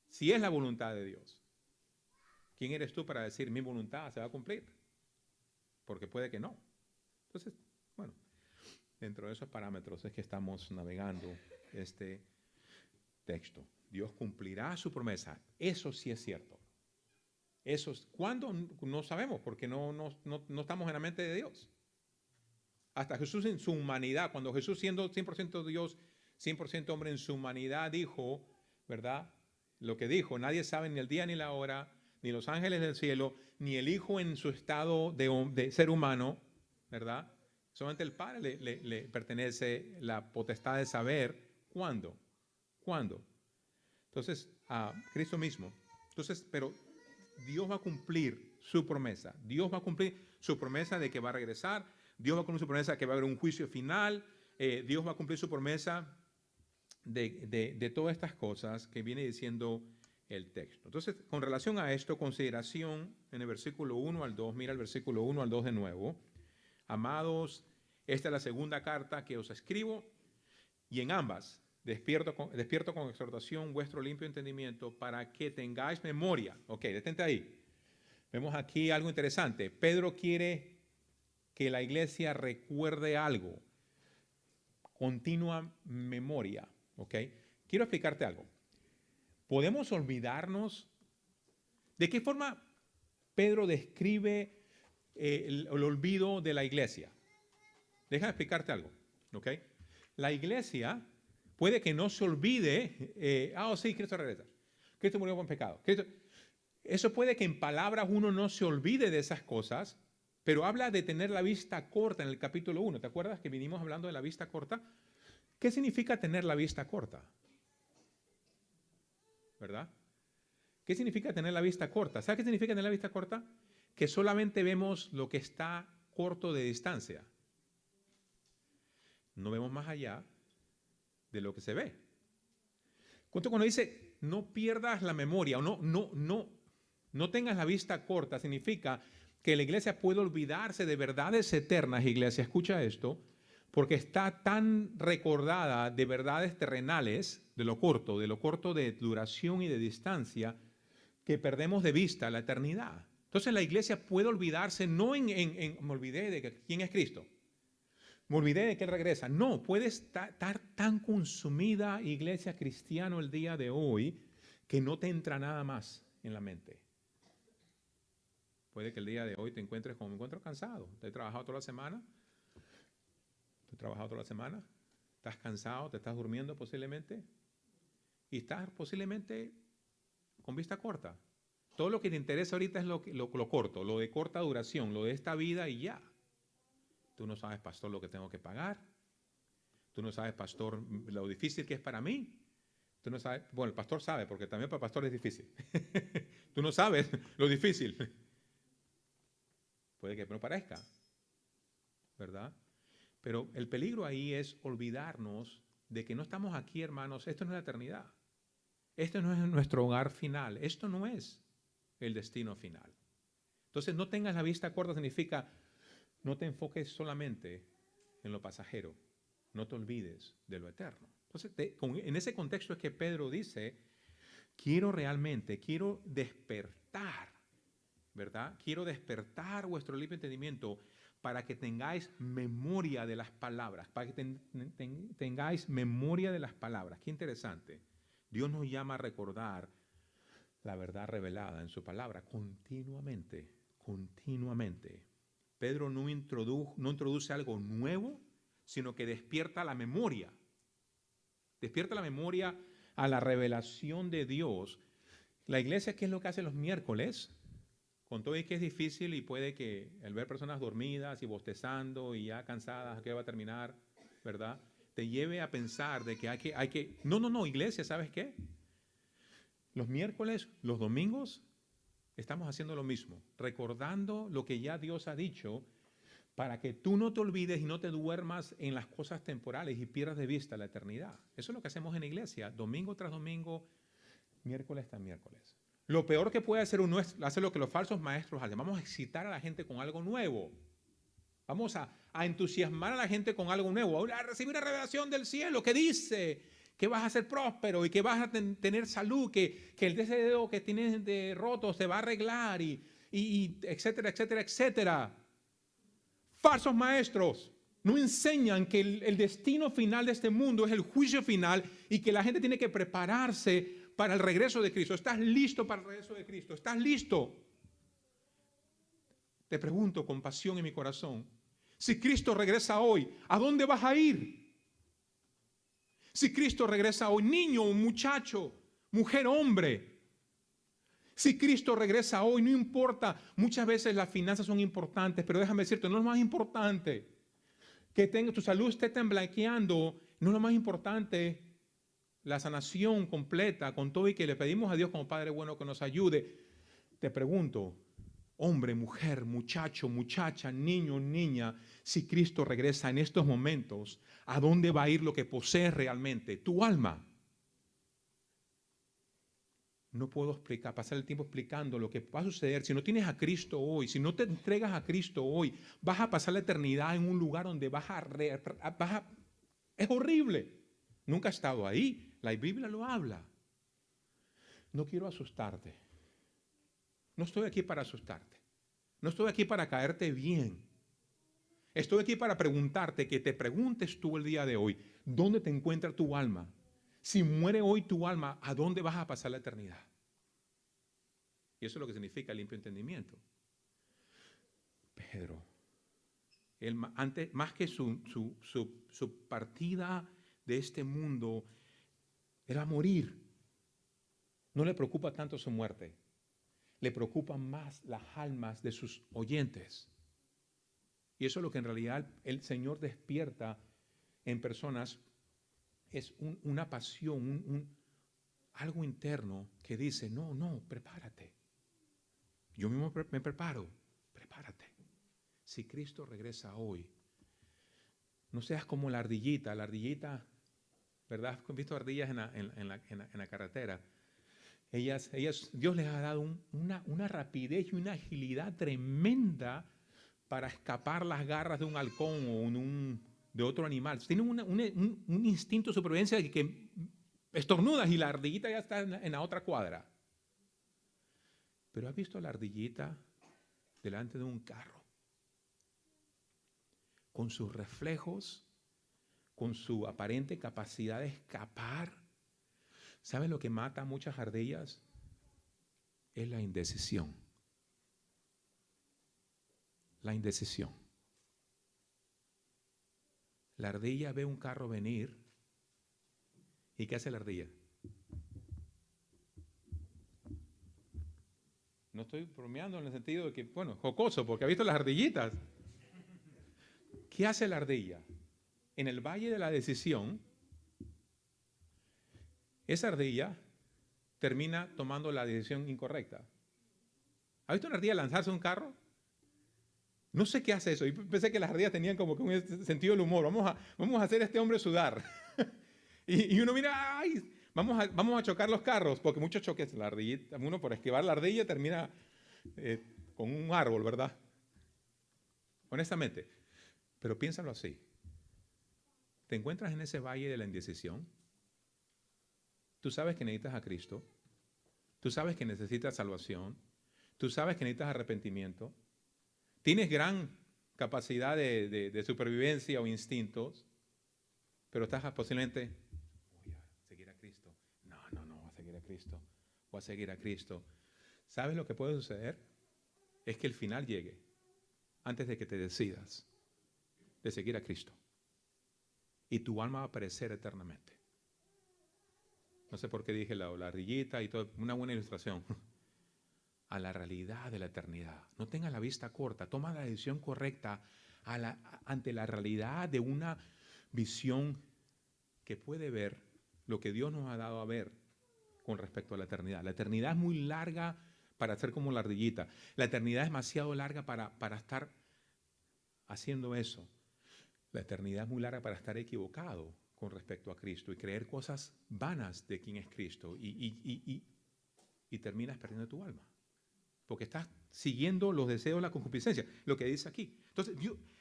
Si es la voluntad de Dios. ¿Quién eres tú para decir mi voluntad se va a cumplir? Porque puede que no. Entonces, bueno, dentro de esos parámetros es que estamos navegando este texto. Dios cumplirá su promesa. Eso sí es cierto. Eso es, ¿cuándo? No sabemos, porque no estamos en la mente de Dios. Hasta Jesús en su humanidad, cuando Jesús siendo 100% Dios, 100% hombre en su humanidad dijo, ¿verdad? Lo que dijo, nadie sabe ni el día ni la hora, ni los ángeles del cielo, ni el Hijo en su estado de ser humano, ¿verdad? Solamente el Padre le pertenece la potestad de saber cuándo. ¿Cuándo? Entonces, a Cristo mismo. Entonces, pero Dios va a cumplir su promesa. Dios va a cumplir su promesa de que va a regresar. Dios va a cumplir su promesa de que va a haber un juicio final. Dios va a cumplir su promesa de todas estas cosas que viene diciendo el texto. Entonces, con relación a esto, consideración en el versículo 1 al 2. Mira el versículo 1 al 2 de nuevo. Amados, esta es la segunda carta que os escribo, y en ambas despierto con exhortación vuestro limpio entendimiento para que tengáis memoria. Ok, detente ahí. Vemos aquí algo interesante. Pedro quiere que la iglesia recuerde algo. Continua memoria. Ok. Quiero explicarte algo. ¿Podemos olvidarnos? ¿De qué forma Pedro describe el olvido de la iglesia? Déjame explicarte algo. Ok. La iglesia puede que no se olvide, sí, Cristo regresa. Cristo murió por pecado. Eso puede que en palabras uno no se olvide de esas cosas, pero habla de tener la vista corta en el capítulo 1. ¿Te acuerdas que vinimos hablando de la vista corta? ¿Qué significa tener la vista corta? ¿Verdad? ¿Qué significa tener la vista corta? ¿Sabes qué significa tener la vista corta? Que solamente vemos lo que está corto de distancia. No vemos más allá de lo que se ve. Cuando dice no pierdas la memoria o no tengas la vista corta, significa que la iglesia puede olvidarse de verdades eternas. Iglesia, escucha esto, porque está tan recordada de verdades terrenales, de lo corto de duración y de distancia, que perdemos de vista la eternidad. Entonces la iglesia puede olvidarse, no me olvidé de quién es Cristo. Me olvidé de que Él regresa. No, puede estar tan consumida, iglesia cristiana, el día de hoy, que no te entra nada más en la mente. Puede que el día de hoy te encuentres como me encuentro cansado. Te he trabajado toda la semana. Estás cansado, te estás durmiendo posiblemente. Y estás posiblemente con vista corta. Todo lo que te interesa ahorita es lo corto, lo de corta duración, lo de esta vida y ya. Tú no sabes, pastor, lo que tengo que pagar. Tú no sabes, pastor, lo difícil que es para mí. Tú no sabes, bueno, el pastor sabe, porque también para el pastor es difícil. Tú no sabes lo difícil. Puede que no parezca, ¿verdad? Pero el peligro ahí es olvidarnos de que no estamos aquí, hermanos. Esto no es la eternidad. Esto no es nuestro hogar final. Esto no es el destino final. Entonces, no tengas la vista corta significa no te enfoques solamente en lo pasajero. no te olvides de lo eterno. Entonces, en ese contexto es que Pedro dice, quiero despertar, ¿verdad? Quiero despertar vuestro libre entendimiento para que tengáis memoria de las palabras, para que tengáis memoria de las palabras. Qué interesante. Dios nos llama a recordar la verdad revelada en su palabra continuamente, continuamente. Pedro no introduce algo nuevo, sino que despierta la memoria. Despierta la memoria a la revelación de Dios. La iglesia, ¿qué es lo que hace los miércoles? Con todo y que es difícil y puede que el ver personas dormidas y bostezando y ya cansadas, que va a terminar, ¿verdad? Te lleve a pensar de que hay que... No, iglesia, ¿sabes qué? Los miércoles, los domingos, estamos haciendo lo mismo, recordando lo que ya Dios ha dicho para que tú no te olvides y no te duermas en las cosas temporales y pierdas de vista la eternidad. Eso es lo que hacemos en la iglesia, domingo tras domingo, miércoles tras miércoles. Lo peor que puede hacer uno es hacer lo que los falsos maestros hacen. Vamos a excitar a la gente con algo nuevo. Vamos a entusiasmar a la gente con algo nuevo. A recibir una revelación del cielo que dice que vas a ser próspero y que vas a tener salud, que el dedo que tienes de roto se va a arreglar y etcétera, etcétera, etcétera. Falsos maestros no enseñan que el destino final de este mundo es el juicio final y que la gente tiene que prepararse para el regreso de Cristo. ¿Estás listo para el regreso de Cristo? ¿Estás listo? Te pregunto con pasión en mi corazón, si Cristo regresa hoy, ¿a dónde vas a ir? Si Cristo regresa hoy, niño, muchacho, mujer, hombre. Si Cristo regresa hoy, no importa, muchas veces las finanzas son importantes, pero déjame decirte, no es lo más importante. Que tu salud esté temblaqueando, no es lo más importante. La sanación completa, con todo y que le pedimos a Dios como Padre bueno que nos ayude. Te pregunto, hombre, mujer, muchacho, muchacha, niño, niña, si Cristo regresa en estos momentos, ¿a dónde va a ir lo que posees realmente? Tu alma. No puedo pasar el tiempo explicando lo que va a suceder. Si no tienes a Cristo hoy, si no te entregas a Cristo hoy, vas a pasar la eternidad en un lugar donde es horrible. Nunca he estado ahí. La Biblia lo habla. No quiero asustarte. No estoy aquí para asustarte. No estoy aquí para caerte bien. Estoy aquí para preguntarte, que te preguntes tú el día de hoy, ¿dónde te encuentra tu alma? Si muere hoy tu alma, ¿a dónde vas a pasar la eternidad? Y eso es lo que significa limpio entendimiento. Pedro, antes, más que su partida de este mundo, era morir. No le preocupa tanto su muerte. Le preocupan más las almas de sus oyentes. Y eso es lo que en realidad el Señor despierta en personas. Es una pasión, algo interno que dice, no, prepárate. Yo mismo me preparo, prepárate. Si Cristo regresa hoy, no seas como la ardillita, ¿verdad? ¿Han visto ardillas en la carretera? Ellas, Dios les ha dado una rapidez y una agilidad tremenda para escapar las garras de un halcón o de otro animal. Tienen un instinto de supervivencia que estornudas y la ardillita ya está en la otra cuadra. Pero ¿has visto a la ardillita delante de un carro? Con sus reflejos, con su aparente capacidad de escapar. ¿Sabes lo que mata a muchas ardillas? Es la indecisión. La indecisión. La ardilla ve un carro venir. ¿Y qué hace la ardilla? No estoy bromeando en el sentido de que, bueno, jocoso, porque ha visto las ardillitas. ¿Qué hace la ardilla? En el valle de la decisión, esa ardilla termina tomando la decisión incorrecta. ¿Ha visto una ardilla lanzarse a un carro? No sé qué hace eso. Y pensé que las ardillas tenían como que un sentido del humor. Vamos a hacer a este hombre sudar. y uno mira, ¡ay! Vamos a chocar los carros, porque muchos choques, la ardillita, uno por esquivar la ardilla termina con un árbol, ¿verdad? Honestamente. Pero piénsalo así. te encuentras en ese valle de la indecisión. Tú sabes que necesitas a Cristo. Tú sabes que necesitas salvación. Tú sabes que necesitas arrepentimiento. Tienes gran capacidad de supervivencia o instintos, pero estás posiblemente, voy a seguir a Cristo. No, voy a seguir a Cristo. Voy a seguir a Cristo. ¿Sabes lo que puede suceder? Es que el final llegue antes de que te decidas de seguir a Cristo. Y tu alma va a perecer eternamente. No sé por qué dije la ardillita y todo, una buena ilustración. A la realidad de la eternidad. No tengas la vista corta, toma la decisión correcta ante la realidad de una visión que puede ver lo que Dios nos ha dado a ver con respecto a la eternidad. La eternidad es muy larga para ser como la ardillita. La eternidad es demasiado larga para estar haciendo eso. La eternidad es muy larga para estar equivocado con respecto a Cristo y creer cosas vanas de quién es Cristo y terminas perdiendo tu alma. Porque estás siguiendo los deseos, la concupiscencia, lo que dice aquí. Entonces,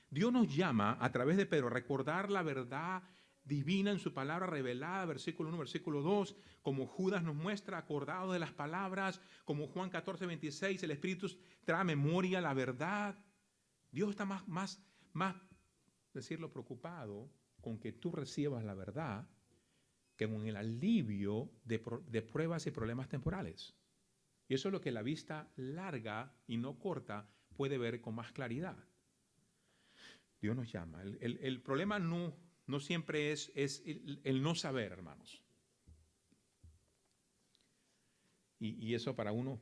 Dios nos llama a través de Pedro a recordar la verdad divina en su palabra revelada, versículo 1, versículo 2, como Judas nos muestra, acordado de las palabras, como Juan 14, 26, el Espíritu trae a memoria la verdad. Dios está más decirlo, preocupado con que tú recibas la verdad que con el alivio de pruebas y problemas temporales. Y eso es lo que la vista larga y no corta puede ver con más claridad. Dios nos llama. El problema no siempre es el no saber, hermanos. Y eso para uno,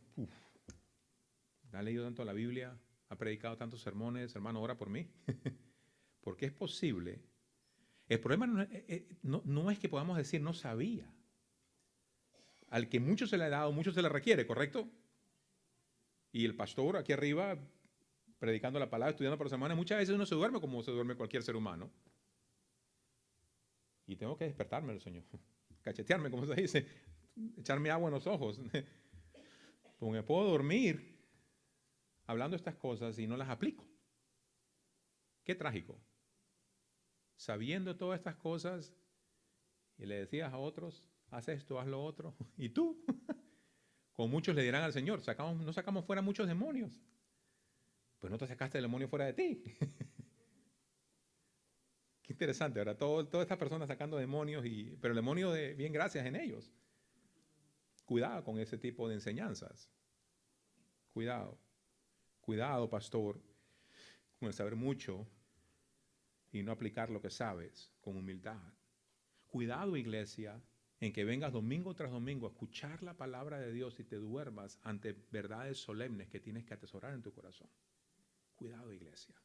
ha leído tanto la Biblia, ha predicado tantos sermones, hermano, ora por mí. Porque es posible. El problema no es que podamos decir no sabía. Al que mucho se le ha dado, mucho se le requiere, ¿correcto? Y el pastor aquí arriba, predicando la palabra, estudiando por semana, muchas veces uno se duerme como se duerme cualquier ser humano. Y tengo que despertarme, Señor. Cachetearme, como se dice. Echarme agua en los ojos. Pues me puedo dormir hablando estas cosas y no las aplico. Qué trágico. Sabiendo todas estas cosas y le decías a otros, haz esto, haz lo otro. ¿Y tú? Como muchos le dirán al Señor, no sacamos fuera muchos demonios. Pues no te sacaste el demonio fuera de ti. Qué interesante, ¿verdad? Todas estas personas sacando demonios, pero el demonio de bien gracias en ellos. Cuidado con ese tipo de enseñanzas. Cuidado. Cuidado, pastor, con el saber mucho y no aplicar lo que sabes con humildad. Cuidado, iglesia, en que vengas domingo tras domingo a escuchar la palabra de Dios y te duermas ante verdades solemnes que tienes que atesorar en tu corazón. Cuidado, iglesia.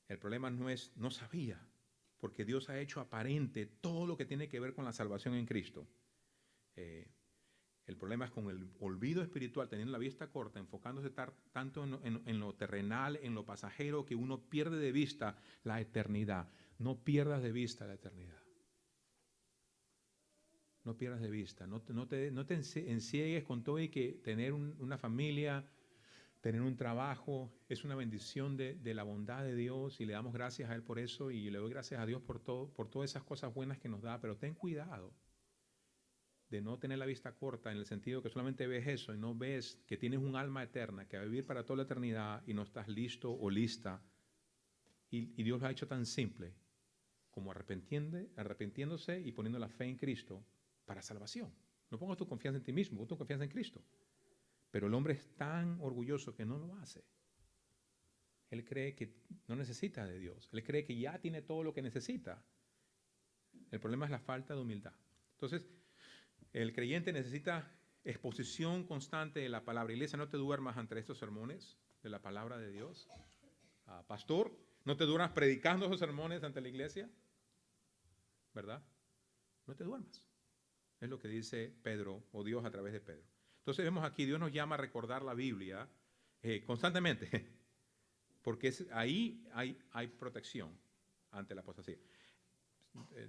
El problema no sabía, porque Dios ha hecho aparente todo lo que tiene que ver con la salvación en Cristo. El problema es con el olvido espiritual, teniendo la vista corta, enfocándose tanto en lo terrenal, en lo pasajero, que uno pierde de vista la eternidad. No pierdas de vista la eternidad. No pierdas de vista, no te enciegues con todo y que tener una familia, tener un trabajo, es una bendición de la bondad de Dios y le damos gracias a Él por eso y le doy gracias a Dios por todas esas cosas buenas que nos da, pero ten cuidado de no tener la vista corta en el sentido que solamente ves eso y no ves que tienes un alma eterna que va a vivir para toda la eternidad y no estás listo o lista. Y Dios lo ha hecho tan simple como arrepintiéndose y poniendo la fe en Cristo para salvación. No pongas tu confianza en ti mismo, pon tu confianza en Cristo. Pero el hombre es tan orgulloso que no lo hace. Él cree que no necesita de Dios. Él cree que ya tiene todo lo que necesita. El problema es la falta de humildad. Entonces, el creyente necesita exposición constante de la palabra. Iglesia, no te duermas ante estos sermones de la palabra de Dios. Pastor, no te duermas predicando esos sermones ante la iglesia. ¿Verdad? No te duermas. Es lo que dice Pedro o Dios a través de Pedro. Entonces vemos aquí, Dios nos llama a recordar la Biblia constantemente, porque ahí hay protección ante la apostasía.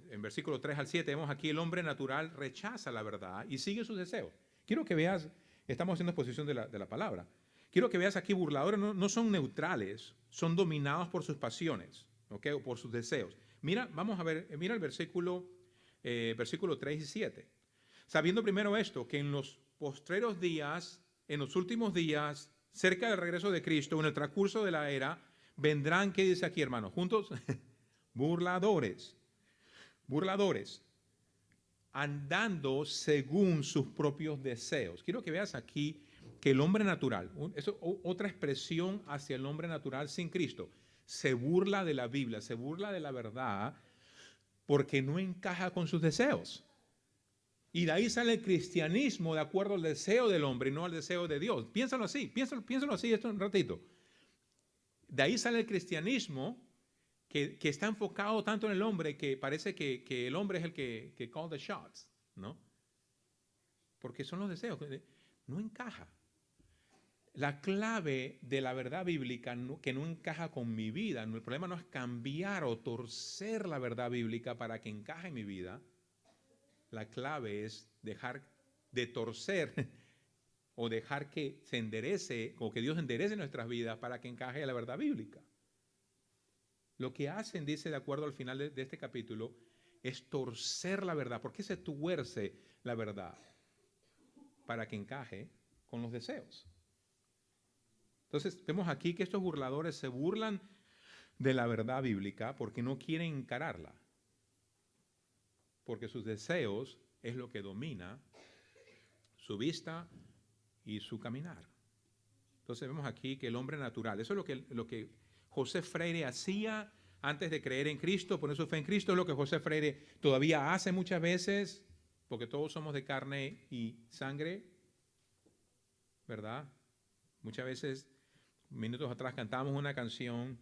En versículo 3 al 7 vemos aquí el hombre natural rechaza la verdad y sigue sus deseos. Quiero que veas, estamos haciendo exposición de la palabra. Quiero que veas aquí, burladores no son neutrales, son dominados por sus pasiones, ¿okay? O por sus deseos. Mira, vamos a ver, mira el versículo 3 y 7. Sabiendo primero esto, que en los postreros días, en los últimos días, cerca del regreso de Cristo, en el transcurso de la era, vendrán, ¿qué dice aquí, hermanos? Juntos, burladores, andando según sus propios deseos. Quiero que veas aquí que el hombre natural, otra expresión hacia el hombre natural sin Cristo, se burla de la Biblia, se burla de la verdad porque no encaja con sus deseos. Y de ahí sale el cristianismo de acuerdo al deseo del hombre y no al deseo de Dios. Piénsalo así, piénsalo así esto un ratito. De ahí sale el cristianismo que está enfocado tanto en el hombre que parece que el hombre es el que call the shots, ¿no? Porque son los deseos. No encaja. La clave de la verdad bíblica que no encaja con mi vida, el problema no es cambiar o torcer la verdad bíblica para que encaje en mi vida. La clave es dejar de torcer o dejar que se enderece o que Dios enderece nuestras vidas para que encaje la verdad bíblica. Lo que hacen, dice de acuerdo al final de este capítulo, es torcer la verdad. ¿Por qué se tuerce la verdad? Para que encaje con los deseos. Entonces vemos aquí que estos burladores se burlan de la verdad bíblica porque no quieren encararla. Porque sus deseos es lo que domina su vista y su caminar. Entonces vemos aquí que el hombre natural, eso es lo que José Freire hacía antes de creer en Cristo, poner su fe en Cristo, es lo que José Freire todavía hace muchas veces, porque todos somos de carne y sangre, ¿verdad? Muchas veces, minutos atrás cantábamos una canción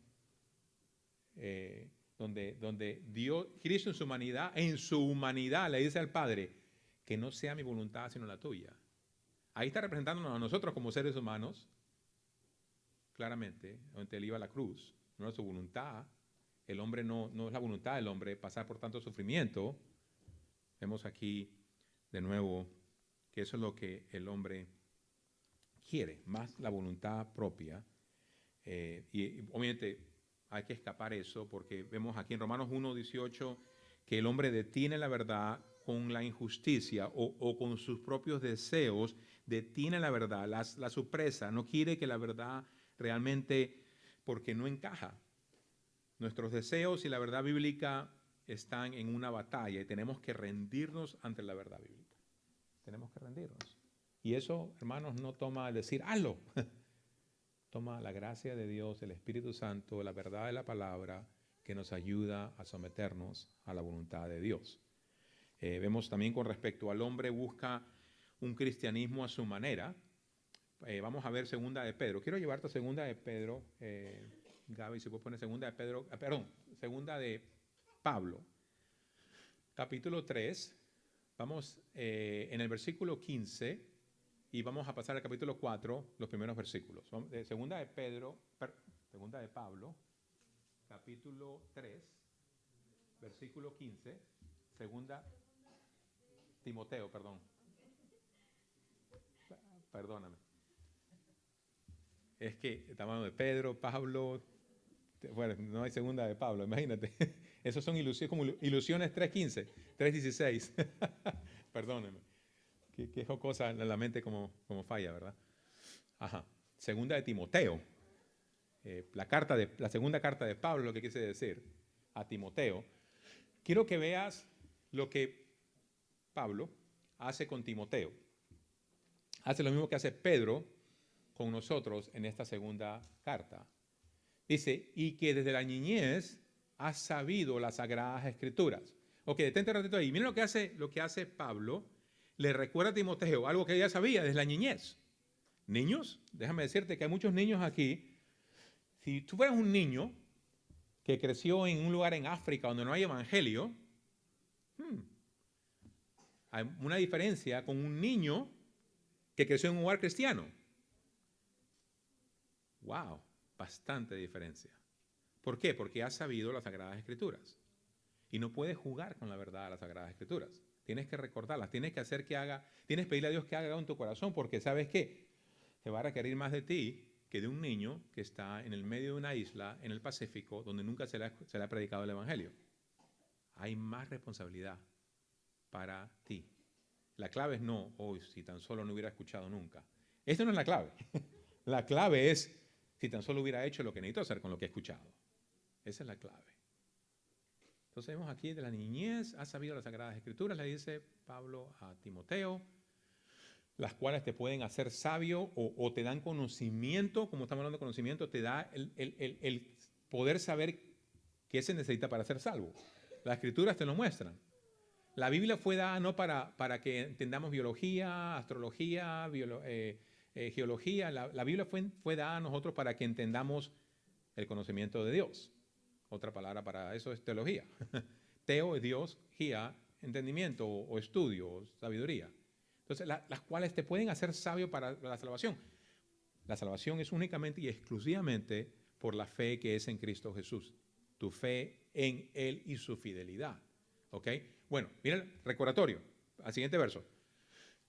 donde Dios, Cristo en su humanidad le dice al Padre, que no sea mi voluntad sino la tuya. Ahí está representándonos a nosotros como seres humanos, claramente, donde él iba a la cruz, no es su voluntad. El hombre no es la voluntad del hombre pasar por tanto sufrimiento. Vemos aquí de nuevo que eso es lo que el hombre quiere, más la voluntad propia. Y obviamente hay que escapar eso porque vemos aquí en Romanos 1:18 que el hombre detiene la verdad con la injusticia o con sus propios deseos, detiene la verdad, la supresa, no quiere que la verdad realmente, porque no encaja. Nuestros deseos y la verdad bíblica están en una batalla y tenemos que rendirnos ante la verdad bíblica. Tenemos que rendirnos. Y eso, hermanos, no toma el decir, hazlo. Toma la gracia de Dios, el Espíritu Santo, la verdad de la palabra que nos ayuda a someternos a la voluntad de Dios. Vemos también con respecto al hombre busca un cristianismo a su manera. Vamos a ver segunda de Pedro. Quiero llevarte a segunda de Pedro. Gaby, si puedes poner segunda de Pedro, segunda de Pablo. Capítulo 3. Vamos en el versículo 15 y vamos a pasar al capítulo 4, los primeros versículos. Segunda de Pablo, capítulo 3, versículo 15. Segunda Timoteo, perdóname. Es que estamos hablando de Pedro, Pablo, bueno, no hay segunda de Pablo, imagínate. Esos son ilusiones, como ilusiones 3:15, 3:16. Perdóneme. Qué jocosa en la mente como falla, ¿verdad? Ajá. Segunda de Timoteo. La segunda carta de Pablo, lo que quise decir a Timoteo. Quiero que veas lo que Pablo hace con Timoteo. Hace lo mismo que hace Pedro con nosotros en esta segunda carta. Dice, y que desde la niñez has sabido las Sagradas Escrituras. Ok, detente un ratito ahí. Miren lo que hace Pablo. Le recuerda a Timoteo algo que ella sabía desde la niñez. Niños, déjame decirte que hay muchos niños aquí. Si tú fueras un niño que creció en un lugar en África donde no hay evangelio, hay una diferencia con un niño que creció en un lugar cristiano. Wow, bastante diferencia. ¿Por qué? Porque has sabido las Sagradas Escrituras. Y no puedes jugar con la verdad de las Sagradas Escrituras. Tienes que recordarlas, tienes que tienes que pedirle a Dios que haga en tu corazón, porque ¿sabes qué? Se va a requerir más de ti que de un niño que está en el medio de una isla en el Pacífico donde nunca se le ha predicado el Evangelio. hay más responsabilidad para ti. La clave es no, hoy si tan solo no hubiera escuchado nunca. Esta no es la clave. La clave es si tan solo hubiera hecho lo que necesito hacer con lo que he escuchado. Esa es la clave. Entonces vemos aquí de la niñez, has sabido las Sagradas Escrituras, le dice Pablo a Timoteo, las cuales te pueden hacer sabio o te dan conocimiento, como estamos hablando de conocimiento, te da el poder saber qué se necesita para ser salvo. Las Escrituras te lo muestran. La Biblia fue dada no para que entendamos biología, astrología, geología. La Biblia fue dada a nosotros para que entendamos el conocimiento de Dios. Otra palabra para eso es teología. Teo es Dios, gia, entendimiento o estudio, o sabiduría. Entonces, las cuales te pueden hacer sabio para la salvación. La salvación es únicamente y exclusivamente por la fe que es en Cristo Jesús. Tu fe en Él y su fidelidad. ¿Ok? Bueno, mira el recordatorio, al siguiente verso.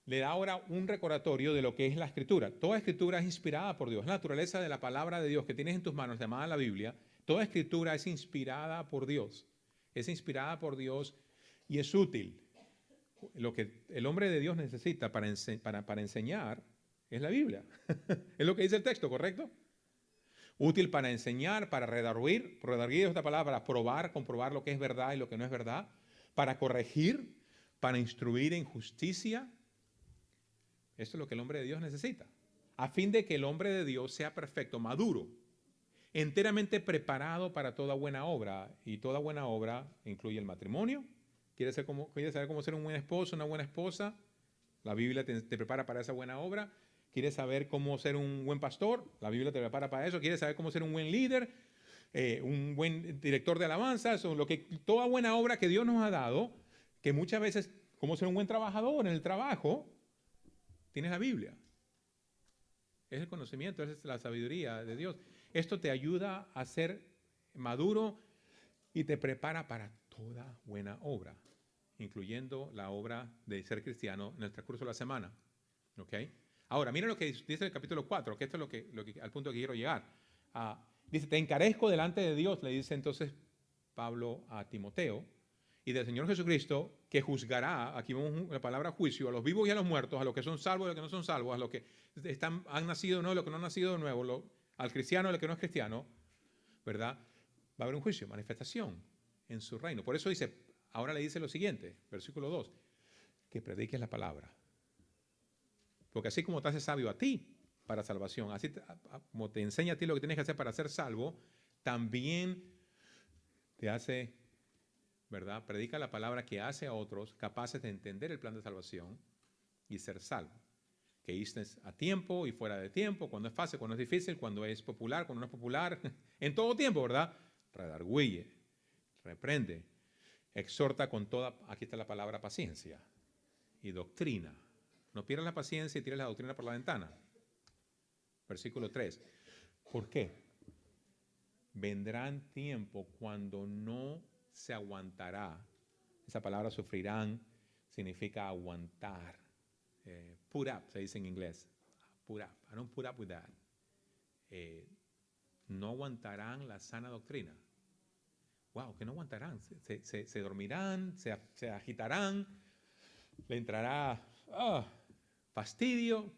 Le da ahora un recordatorio de lo que es la Escritura. Toda Escritura es inspirada por Dios. La naturaleza de la palabra de Dios que tienes en tus manos, llamada la Biblia, toda Escritura es inspirada por Dios. Es inspirada por Dios y es útil. Lo que el hombre de Dios necesita para enseñar es la Biblia. Es lo que dice el texto, ¿correcto? Útil para enseñar, para redarguir. Redarguir es otra palabra, para probar, comprobar lo que es verdad y lo que no es verdad. Para corregir, para instruir en justicia. Esto es lo que el hombre de Dios necesita. A fin de que el hombre de Dios sea perfecto, maduro, enteramente preparado para toda buena obra. Y toda buena obra incluye el matrimonio. ¿Quieres saber cómo ser un buen esposo, una buena esposa? La Biblia te prepara para esa buena obra. ¿Quieres saber cómo ser un buen pastor? La Biblia te prepara para eso. ¿Quieres saber cómo ser un buen líder? Un buen director de alabanza? Toda buena obra que Dios nos ha dado, que muchas veces, cómo ser un buen trabajador en el trabajo, tienes la Biblia. Es el conocimiento, es la sabiduría de Dios. Esto te ayuda a ser maduro y te prepara para toda buena obra, incluyendo la obra de ser cristiano en el transcurso de la semana. ¿Ok? Ahora, mira lo que dice el capítulo 4, que esto es lo que al punto que quiero llegar. Dice, te encarezco delante de Dios, le dice entonces Pablo a Timoteo, y del Señor Jesucristo, que juzgará, aquí vemos la palabra juicio, a los vivos y a los muertos, a los que son salvos y a los que no son salvos, a los que han nacido de nuevo y a los que no han nacido de nuevo, al cristiano y al que no es cristiano, ¿verdad? Va a haber un juicio, manifestación en su reino. Por eso dice, ahora le dice lo siguiente, versículo 2, que prediques la palabra. Porque así como te hace sabio a ti para salvación, así como te enseña a ti lo que tienes que hacer para ser salvo, también te hace, ¿verdad? Predica la palabra que hace a otros capaces de entender el plan de salvación y ser salvo. Que estés a tiempo y fuera de tiempo, cuando es fácil, cuando es difícil, cuando es popular, cuando no es popular, en todo tiempo, ¿verdad? Redarguye, reprende, exhorta con toda, aquí está la palabra paciencia, y doctrina. No pierdas la paciencia y tires la doctrina por la ventana. Versículo 3. ¿Por qué? Vendrán tiempos cuando no se aguantará. Esa palabra sufrirán significa aguantar. Put up, se dice en inglés. Put up. I don't put up with that. No aguantarán la sana doctrina. Wow, que no aguantarán. Se dormirán, se agitarán, le entrará fastidio.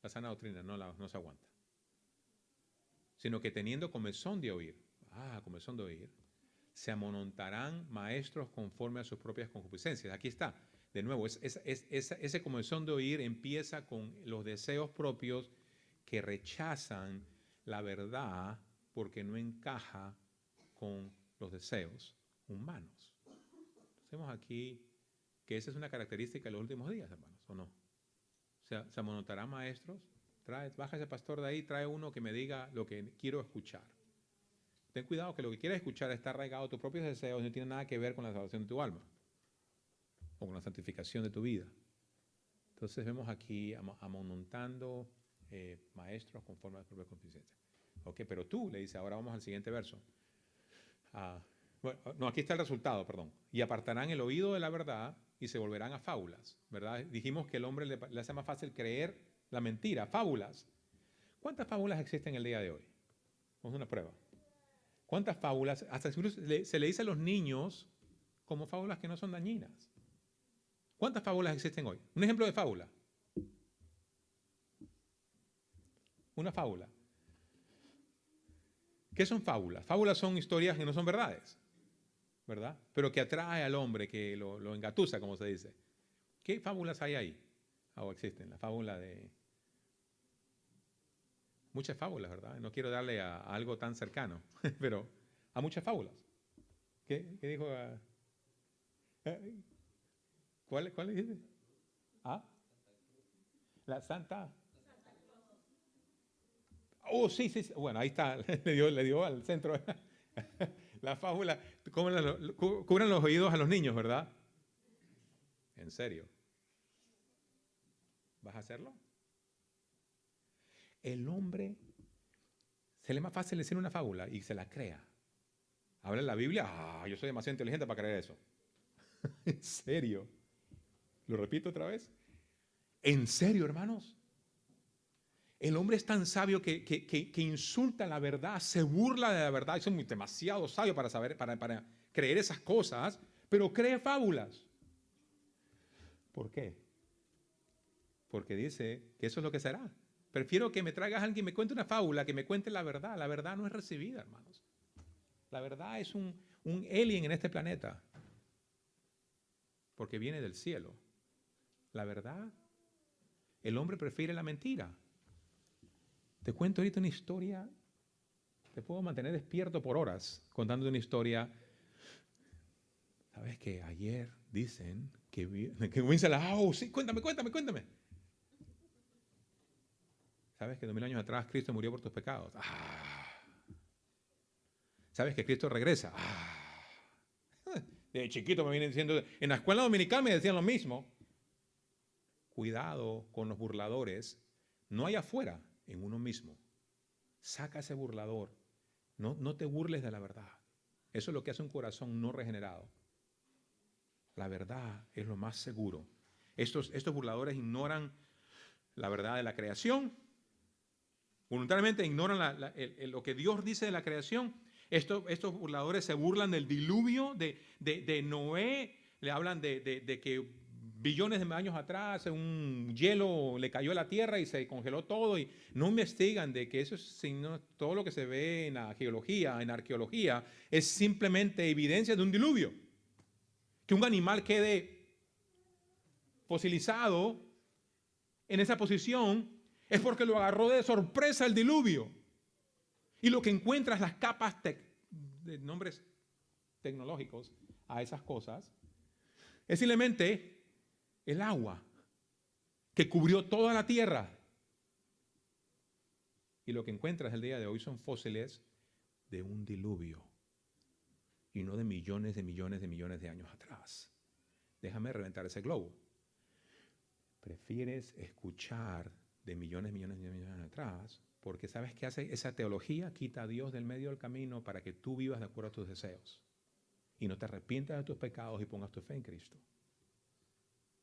La sana doctrina no se aguanta. Sino que teniendo comezón de oír, se amontonarán maestros conforme a sus propias concupiscencias. Aquí está, de nuevo, ese comezón de oír empieza con los deseos propios que rechazan la verdad porque no encaja con los deseos humanos. Vemos aquí que esa es una característica de los últimos días, hermanos, ¿o no? O sea, se amontonarán maestros. Baja ese pastor de ahí, trae uno que me diga lo que quiero escuchar. Ten cuidado que lo que quieres escuchar está arraigado a tus propios deseos y no tiene nada que ver con la salvación de tu alma o con la santificación de tu vida. Entonces vemos aquí amontontando maestros conforme a las propias concupiscencias. Ok, pero tú, le dice, ahora vamos al siguiente verso. Aquí está el resultado, perdón. Y apartarán el oído de la verdad y se volverán a fábulas, ¿verdad? Dijimos que el hombre le hace más fácil creer la mentira, fábulas. ¿Cuántas fábulas existen el día de hoy? Vamos a una prueba. ¿Cuántas fábulas? Hasta incluso se le dice a los niños como fábulas que no son dañinas. ¿Cuántas fábulas existen hoy? Un ejemplo de fábula. Una fábula. ¿Qué son fábulas? Fábulas son historias que no son verdades, ¿verdad? Pero que atrae al hombre, que lo engatusa, como se dice. ¿Qué fábulas hay ahí? O existen. La fábula de... Muchas fábulas, ¿verdad? No quiero darle a algo tan cercano, pero a muchas fábulas. ¿Qué dijo? ¿Cuál dijiste? ¿Ah? La Santa. Oh, sí, sí, sí. Bueno, ahí está. Le dio al centro. La fábula. Cubran los oídos a los niños, ¿verdad? ¿En serio? ¿Vas a hacerlo? El hombre se le es más fácil decir una fábula y se la crea. Habla en la Biblia, yo soy demasiado inteligente para creer eso. ¿En serio? ¿Lo repito otra vez? ¿En serio, hermanos? El hombre es tan sabio que insulta la verdad, se burla de la verdad, es demasiado sabio para saber, para creer esas cosas, pero cree fábulas. ¿Por qué? Porque dice que eso es lo que será. Prefiero que me traigas a alguien que me cuente una fábula, que me cuente la verdad. La verdad no es recibida, hermanos. La verdad es un alien en este planeta, porque viene del cielo. La verdad, el hombre prefiere la mentira. Te cuento ahorita una historia, te puedo mantener despierto por horas contándote una historia. ¿Sabes que ayer dicen que comienza sí, cuéntame. ¿Sabes que 2000 años atrás Cristo murió por tus pecados? ¿Sabes que Cristo regresa? De chiquito me vienen diciendo, en la escuela dominical me decían lo mismo. Cuidado con los burladores, no hay afuera, en uno mismo. Saca ese burlador, no te burles de la verdad. Eso es lo que hace un corazón no regenerado. La verdad es lo más seguro. Estos burladores ignoran la verdad de la creación, voluntariamente ignoran lo que Dios dice de la creación. Estos burladores se burlan del diluvio de Noé, le hablan de que billones de años atrás un hielo le cayó a la tierra y se congeló todo, y no investigan de que eso es, sino todo lo que se ve en la geología, en la arqueología, es simplemente evidencia de un diluvio. Que un animal quede fosilizado en esa posición es porque lo agarró de sorpresa el diluvio. Y lo que encuentras, las capas de nombres tecnológicos a esas cosas, es simplemente el agua que cubrió toda la tierra. Y lo que encuentras el día de hoy son fósiles de un diluvio y no de millones de años atrás. Déjame reventar ese globo. Prefieres escuchar de millones atrás, porque ¿sabes qué hace esa teología? Quita a Dios del medio del camino para que tú vivas de acuerdo a tus deseos y no te arrepientas de tus pecados y pongas tu fe en Cristo.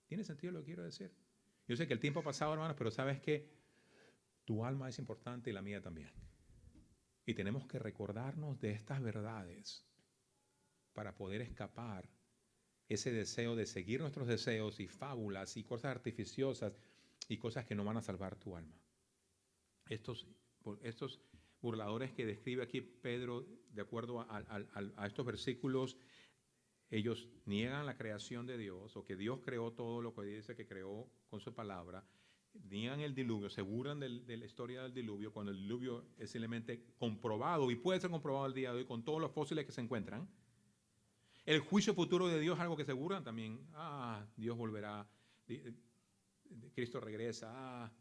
¿Tiene sentido lo que quiero decir? Yo sé que el tiempo ha pasado, hermanos, pero ¿sabes qué? Tu alma es importante y la mía también. Y tenemos que recordarnos de estas verdades para poder escapar ese deseo de seguir nuestros deseos y fábulas y cosas artificiosas y cosas que no van a salvar tu alma. Estos burladores que describe aquí Pedro, de acuerdo a estos versículos, ellos niegan la creación de Dios, o que Dios creó todo lo que dice que creó con su palabra, niegan el diluvio, se burlan de la historia del diluvio, cuando el diluvio es simplemente comprobado, y puede ser comprobado el día de hoy con todos los fósiles que se encuentran. El juicio futuro de Dios es algo que se burlan también. Dios volverá, Cristo regresa.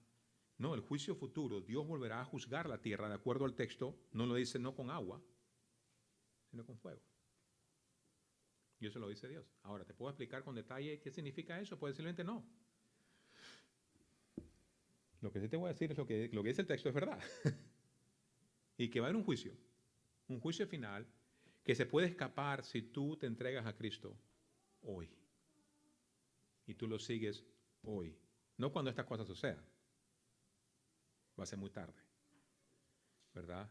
No, el juicio futuro, Dios volverá a juzgar la tierra, de acuerdo al texto, no lo dice no con agua, sino con fuego. Y eso lo dice Dios. Ahora, ¿te puedo explicar con detalle qué significa eso? Pues simplemente no. Lo que sí te voy a decir es lo que dice el texto es verdad. Y que va a haber un juicio final, que se puede escapar si tú te entregas a Cristo hoy. Y tú lo sigues hoy. No cuando estas cosas sucedan. Va a ser muy tarde. ¿Verdad?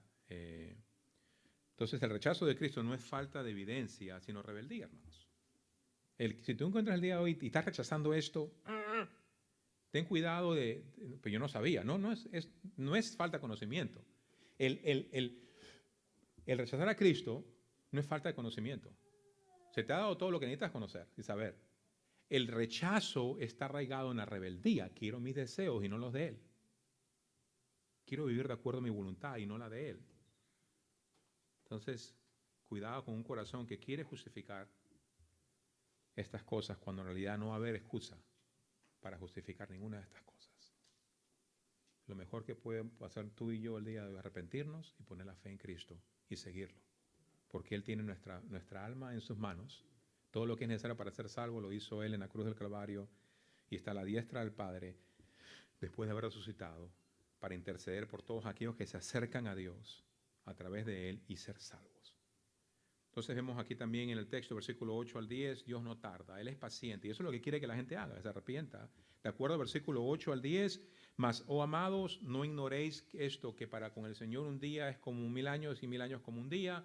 Entonces el rechazo de Cristo no es falta de evidencia, sino rebeldía, hermanos. Si tú encuentras el día de hoy y estás rechazando esto, ten cuidado pues yo no sabía, no es falta de conocimiento. El rechazar a Cristo no es falta de conocimiento. Se te ha dado todo lo que necesitas conocer y saber. El rechazo está arraigado en la rebeldía. Quiero mis deseos y no los de Él. Quiero vivir de acuerdo a mi voluntad y no la de Él. Entonces, cuidado con un corazón que quiere justificar estas cosas cuando en realidad no va a haber excusa para justificar ninguna de estas cosas. Lo mejor que pueden hacer tú y yo el día de hoy es arrepentirnos y poner la fe en Cristo y seguirlo. Porque Él tiene nuestra alma en sus manos. Todo lo que es necesario para ser salvo lo hizo Él en la cruz del Calvario y está a la diestra del Padre después de haber resucitado para interceder por todos aquellos que se acercan a Dios a través de Él y ser salvos. Entonces vemos aquí también en el texto, versículo 8 al 10, Dios no tarda, Él es paciente y eso es lo que quiere que la gente haga, se arrepienta. De acuerdo al versículo 8 al 10, mas, oh amados, no ignoréis esto, que para con el Señor un día es como 1000 años y 1000 años como un día.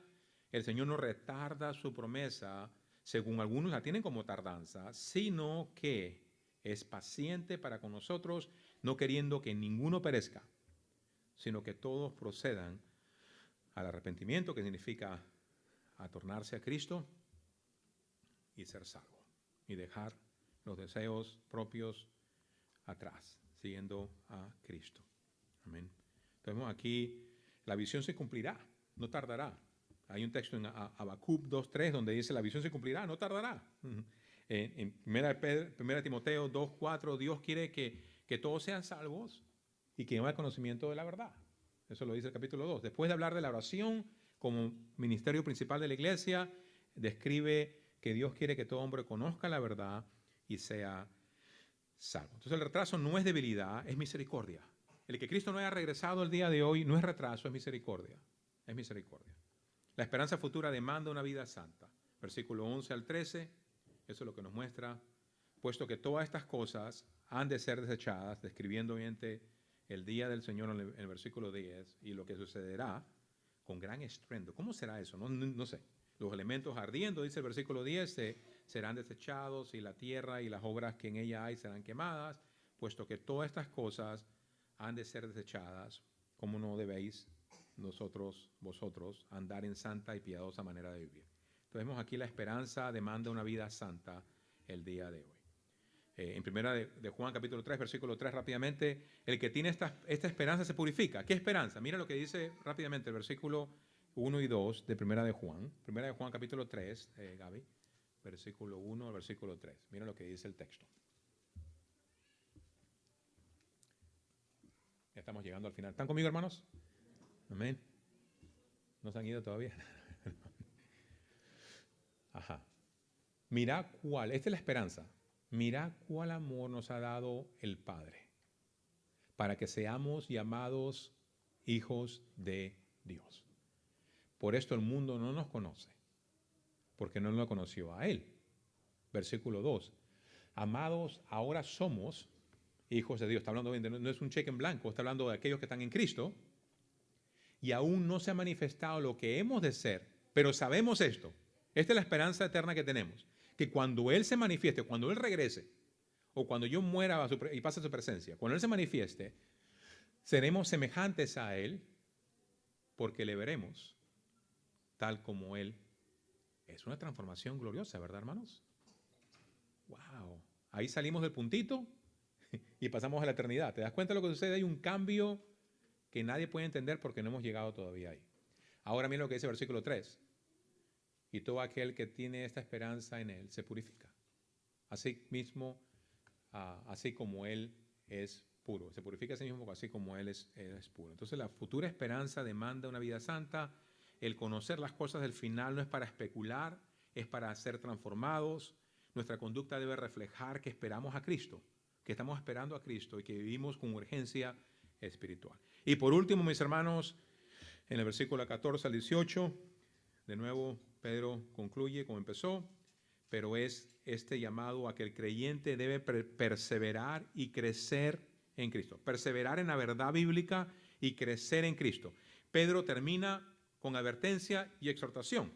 El Señor no retarda su promesa, según algunos la tienen como tardanza, sino que es paciente para con nosotros, no queriendo que ninguno perezca, sino que todos procedan al arrepentimiento, que significa a tornarse a Cristo y ser salvo, y dejar los deseos propios atrás, siguiendo a Cristo. Amén. Entonces vemos aquí, la visión se cumplirá, no tardará. Hay un texto en Habacuc 2:3 donde dice, la visión se cumplirá, no tardará. En 1 Timoteo 2:4, Dios quiere que todos sean salvos y que lleguen al conocimiento de la verdad. Eso lo dice el capítulo 2. Después de hablar de la oración como ministerio principal de la iglesia, describe que Dios quiere que todo hombre conozca la verdad y sea salvo. Entonces el retraso no es debilidad, es misericordia. El que Cristo no haya regresado el día de hoy no es retraso, es misericordia. Es misericordia. La esperanza futura demanda una vida santa. Versículo 11 al 13, eso es lo que nos muestra, puesto que todas estas cosas han de ser desechadas, describiendo obviamente el día del Señor en el versículo 10 y lo que sucederá con gran estruendo. ¿Cómo será eso? No sé. Los elementos ardiendo, dice el versículo 10, serán desechados y la tierra y las obras que en ella hay serán quemadas, puesto que todas estas cosas han de ser desechadas, como no debéis vosotros, andar en santa y piadosa manera de vivir. Entonces vemos aquí la esperanza demanda una vida santa el día de hoy. En primera de Juan capítulo 3, versículo 3 rápidamente, el que tiene esta esperanza se purifica. ¿Qué esperanza? Mira lo que dice rápidamente el versículo 1 y 2 de primera de Juan. Primera de Juan capítulo 3, Gaby, versículo 1 al versículo 3. Mira lo que dice el texto. Ya estamos llegando al final. ¿Están conmigo, hermanos? Amén. ¿No se han ido todavía? Ajá. Mira cuál, esta es la esperanza. Mira cuál amor nos ha dado el Padre para que seamos llamados hijos de Dios. Por esto el mundo no nos conoce, porque no lo conoció a Él. Versículo 2. Amados, ahora somos hijos de Dios. Está hablando, no es un cheque en blanco, está hablando de aquellos que están en Cristo. Y aún no se ha manifestado lo que hemos de ser, pero sabemos esto. Esta es la esperanza eterna que tenemos. Que cuando Él se manifieste, cuando Él regrese, o cuando yo muera y pase a su presencia, cuando Él se manifieste, seremos semejantes a Él porque le veremos tal como Él es. Una transformación gloriosa, ¿verdad, hermanos? ¡Wow! Ahí salimos del puntito y pasamos a la eternidad. ¿Te das cuenta de lo que sucede? Hay un cambio que nadie puede entender porque no hemos llegado todavía ahí. Ahora mira lo que dice el versículo 3. Y todo aquel que tiene esta esperanza en Él se purifica. Así mismo, así como Él es puro. Se purifica a sí mismo así como Él es puro. Entonces la futura esperanza demanda una vida santa. El conocer las cosas del final no es para especular, es para ser transformados. Nuestra conducta debe reflejar que esperamos a Cristo, que estamos esperando a Cristo y que vivimos con urgencia espiritual. Y por último, mis hermanos, en el versículo 14 al 18, de nuevo Pedro concluye como empezó, pero es este llamado a que el creyente debe perseverar y crecer en Cristo. Perseverar en la verdad bíblica y crecer en Cristo. Pedro termina con advertencia y exhortación,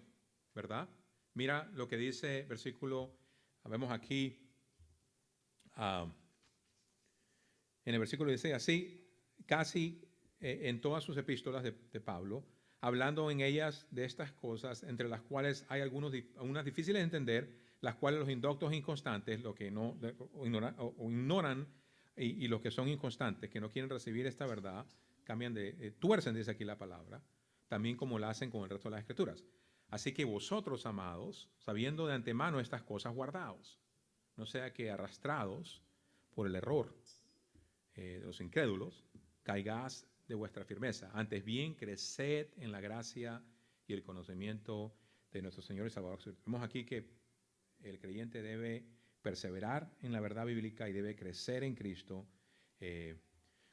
¿verdad? Mira lo que dice versículo, vemos aquí, en el versículo dice así, casi en todas sus epístolas de Pablo, hablando en ellas de estas cosas, entre las cuales hay algunas difíciles de entender, las cuales los indoctos e inconstantes, lo que no, o ignoran, y los que son inconstantes, que no quieren recibir esta verdad, cambian tuercen, dice aquí la palabra, también como la hacen con el resto de las escrituras. Así que vosotros, amados, sabiendo de antemano estas cosas, guardaos, no sea que arrastrados por el error de los incrédulos, caigáis de vuestra firmeza. Antes bien, creced en la gracia y el conocimiento de nuestro Señor y Salvador. Vemos aquí que el creyente debe perseverar en la verdad bíblica y debe crecer en Cristo.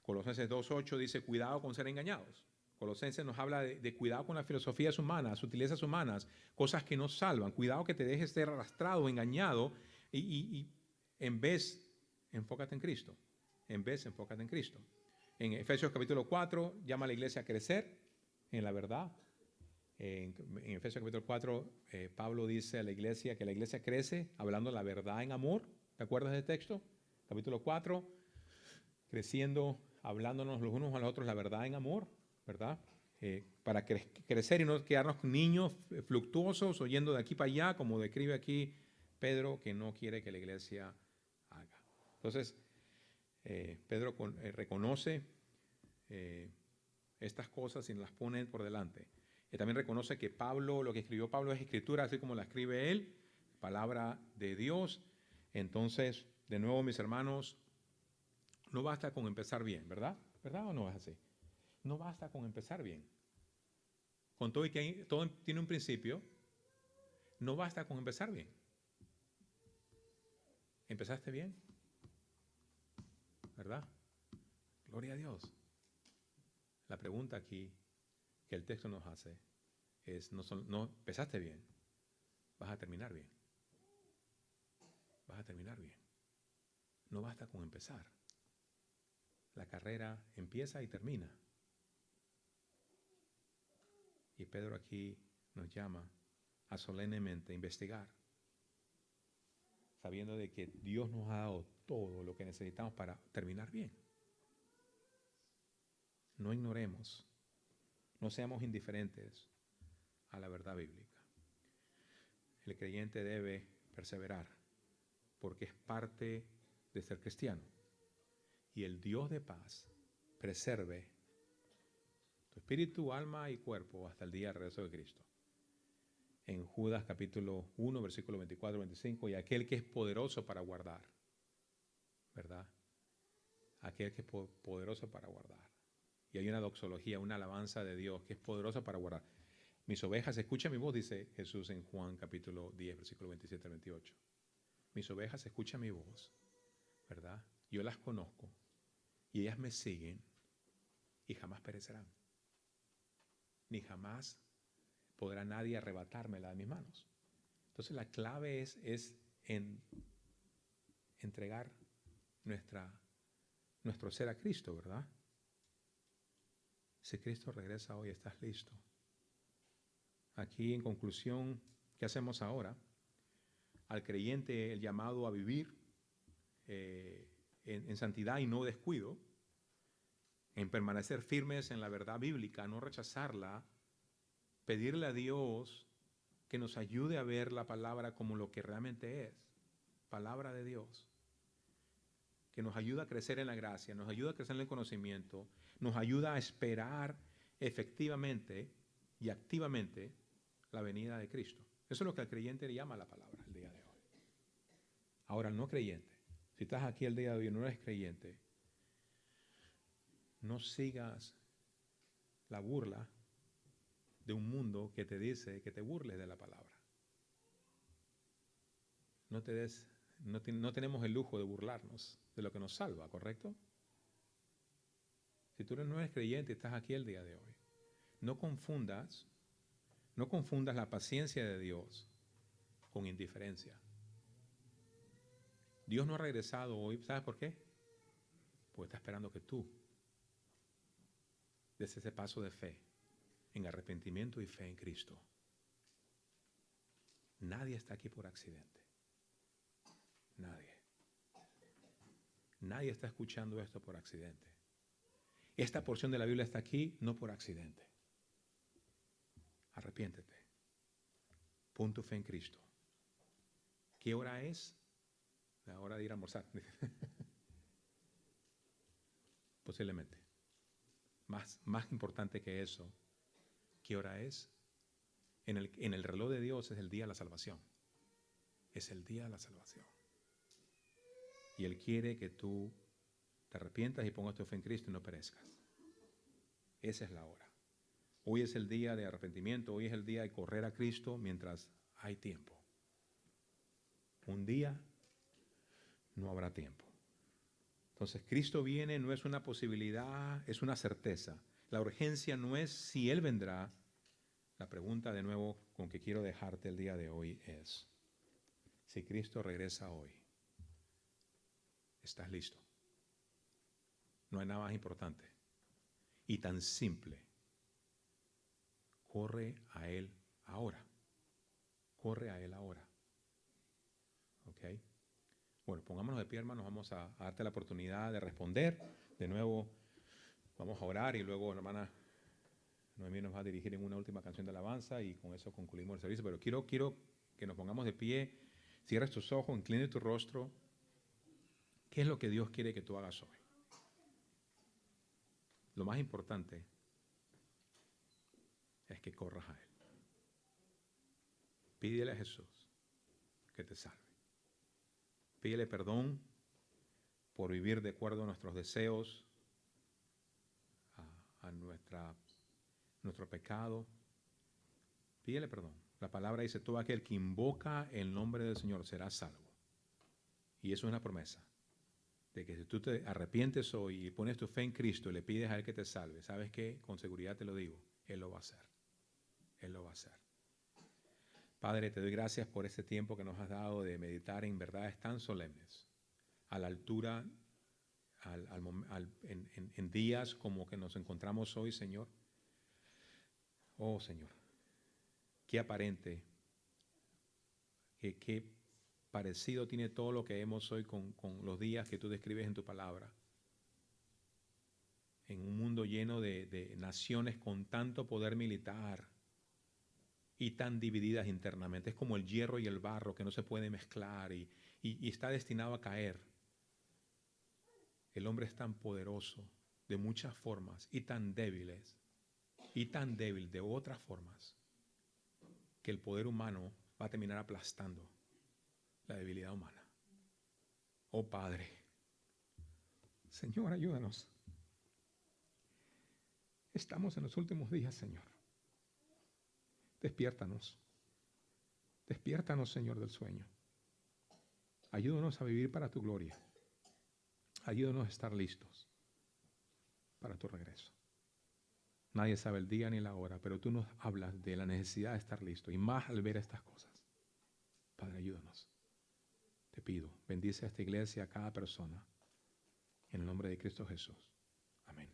Colosenses 2.8 dice, cuidado con ser engañados. Colosenses nos habla de cuidado con las filosofías humanas, sutilezas humanas, cosas que no salvan. Cuidado que te dejes ser arrastrado, engañado, y en vez, enfócate en Cristo. En vez, enfócate en Cristo. En Efesios capítulo 4 llama a la iglesia a crecer en la verdad. En Efesios capítulo 4 Pablo dice a la iglesia que la iglesia crece hablando la verdad en amor. ¿Te acuerdas del texto? Capítulo 4, creciendo, hablándonos los unos a los otros la verdad en amor, ¿verdad? Para crecer y no quedarnos niños fluctuosos, oyendo de aquí para allá, como describe aquí Pedro, que no quiere que la iglesia haga. Entonces, Pedro reconoce estas cosas y las pone por delante. Y también reconoce que Pablo, lo que escribió Pablo es escritura, así como la escribe él, palabra de Dios. Entonces, de nuevo, mis hermanos, no basta con empezar bien, ¿verdad? ¿Verdad o no es así? No basta con empezar bien. Con todo y que todo tiene un principio, no basta con empezar bien. ¿Empezaste bien? ¿Verdad? Gloria a Dios. La pregunta aquí que el texto nos hace es, no empezaste bien, vas a terminar bien. Vas a terminar bien. No basta con empezar. La carrera empieza y termina. Y Pedro aquí nos llama a solemnemente investigar, sabiendo de que Dios nos ha dado todo lo que necesitamos para terminar bien. No ignoremos, no seamos indiferentes a la verdad bíblica. El creyente debe perseverar porque es parte de ser cristiano. Y el Dios de paz preserve tu espíritu, alma y cuerpo hasta el día del regreso de Cristo. En Judas capítulo 1, versículo 24-25, y aquel que es poderoso para guardar, ¿verdad? Aquel que es poderoso para guardar. Y hay una doxología, una alabanza de Dios que es poderosa para guardar. Mis ovejas escuchan mi voz, dice Jesús en Juan capítulo 10, versículo 27-28. Mis ovejas escuchan mi voz, ¿verdad? Yo las conozco y ellas me siguen y jamás perecerán. Ni jamás podrá nadie arrebatármela de mis manos. Entonces la clave es en entregar nuestro ser a Cristo, ¿verdad? Si Cristo regresa hoy, ¿estás listo? Aquí en conclusión, ¿qué hacemos ahora? Al creyente el llamado a vivir en santidad y no descuido, en permanecer firmes en la verdad bíblica, no rechazarla, pedirle a Dios que nos ayude a ver la palabra como lo que realmente es, palabra de Dios, que nos ayuda a crecer en la gracia, nos ayuda a crecer en el conocimiento, nos ayuda a esperar efectivamente y activamente la venida de Cristo. Eso es lo que el creyente le llama la palabra el día de hoy. Ahora, el no creyente, si estás aquí el día de hoy y no eres creyente, no sigas la burla de un mundo que te dice que te burles de la palabra. No tenemos el lujo de burlarnos de lo que nos salva, ¿correcto? Si tú no eres creyente y estás aquí el día de hoy, no confundas la paciencia de Dios con indiferencia. Dios no ha regresado hoy, ¿sabes por qué? Porque está esperando que tú des ese paso de fe en arrepentimiento y fe en Cristo. Nadie está aquí por accidente. Nadie. Nadie está escuchando esto por accidente. Esta porción de la Biblia está aquí no por accidente. Arrepiéntete. Pon tu fe en Cristo. ¿Qué hora es? La hora de ir a almorzar. Posiblemente. Más importante que eso, ¿qué hora es? En el reloj de Dios es el día de la salvación. Es el día de la salvación. Y Él quiere que tú te arrepientas y pongas tu fe en Cristo y no perezcas. Esa es la hora. Hoy es el día de arrepentimiento, hoy es el día de correr a Cristo mientras hay tiempo. Un día no habrá tiempo. Entonces, Cristo viene, no es una posibilidad, es una certeza. La urgencia no es si Él vendrá. La pregunta de nuevo con que quiero dejarte el día de hoy es, si Cristo regresa hoy, ¿estás listo? No hay nada más importante y tan simple. Corre a Él ahora. Corre a Él ahora. ¿Ok? Bueno, pongámonos de pie, hermanos. Vamos a darte la oportunidad de responder. De nuevo, vamos a orar y luego la hermana Noemí nos va a dirigir en una última canción de alabanza y con eso concluimos el servicio. Pero quiero que nos pongamos de pie. Cierres tus ojos, incline tu rostro. ¿Qué es lo que Dios quiere que tú hagas hoy? Lo más importante es que corras a Él. Pídele a Jesús que te salve. Pídele perdón por vivir de acuerdo a nuestros deseos, a nuestro pecado. Pídele perdón. La palabra dice, todo aquel que invoca el nombre del Señor será salvo. Y eso es una promesa, de que si tú te arrepientes hoy y pones tu fe en Cristo y le pides a Él que te salve, ¿sabes qué? Con seguridad te lo digo, Él lo va a hacer. Él lo va a hacer. Padre, te doy gracias por este tiempo que nos has dado de meditar en verdades tan solemnes, a la altura, en días como que nos encontramos hoy, Señor. Oh, Señor, qué aparente, qué parecido tiene todo lo que vemos hoy con los días que tú describes en tu palabra. En un mundo lleno de naciones con tanto poder militar y tan divididas internamente. Es como el hierro y el barro que no se pueden mezclar y está destinado a caer. El hombre es tan poderoso de muchas formas y tan débil de otras formas que el poder humano va a terminar aplastando la debilidad humana. Oh Padre, Señor, ayúdanos. Estamos en los últimos días, Señor. Despiértanos. Despiértanos, Señor, del sueño. Ayúdanos a vivir para tu gloria. Ayúdanos a estar listos para tu regreso. Nadie sabe el día ni la hora, pero tú nos hablas de la necesidad de estar listo y más al ver estas cosas. Padre, ayúdanos. Te pido, bendice a esta iglesia, a cada persona. En el nombre de Cristo Jesús. Amén.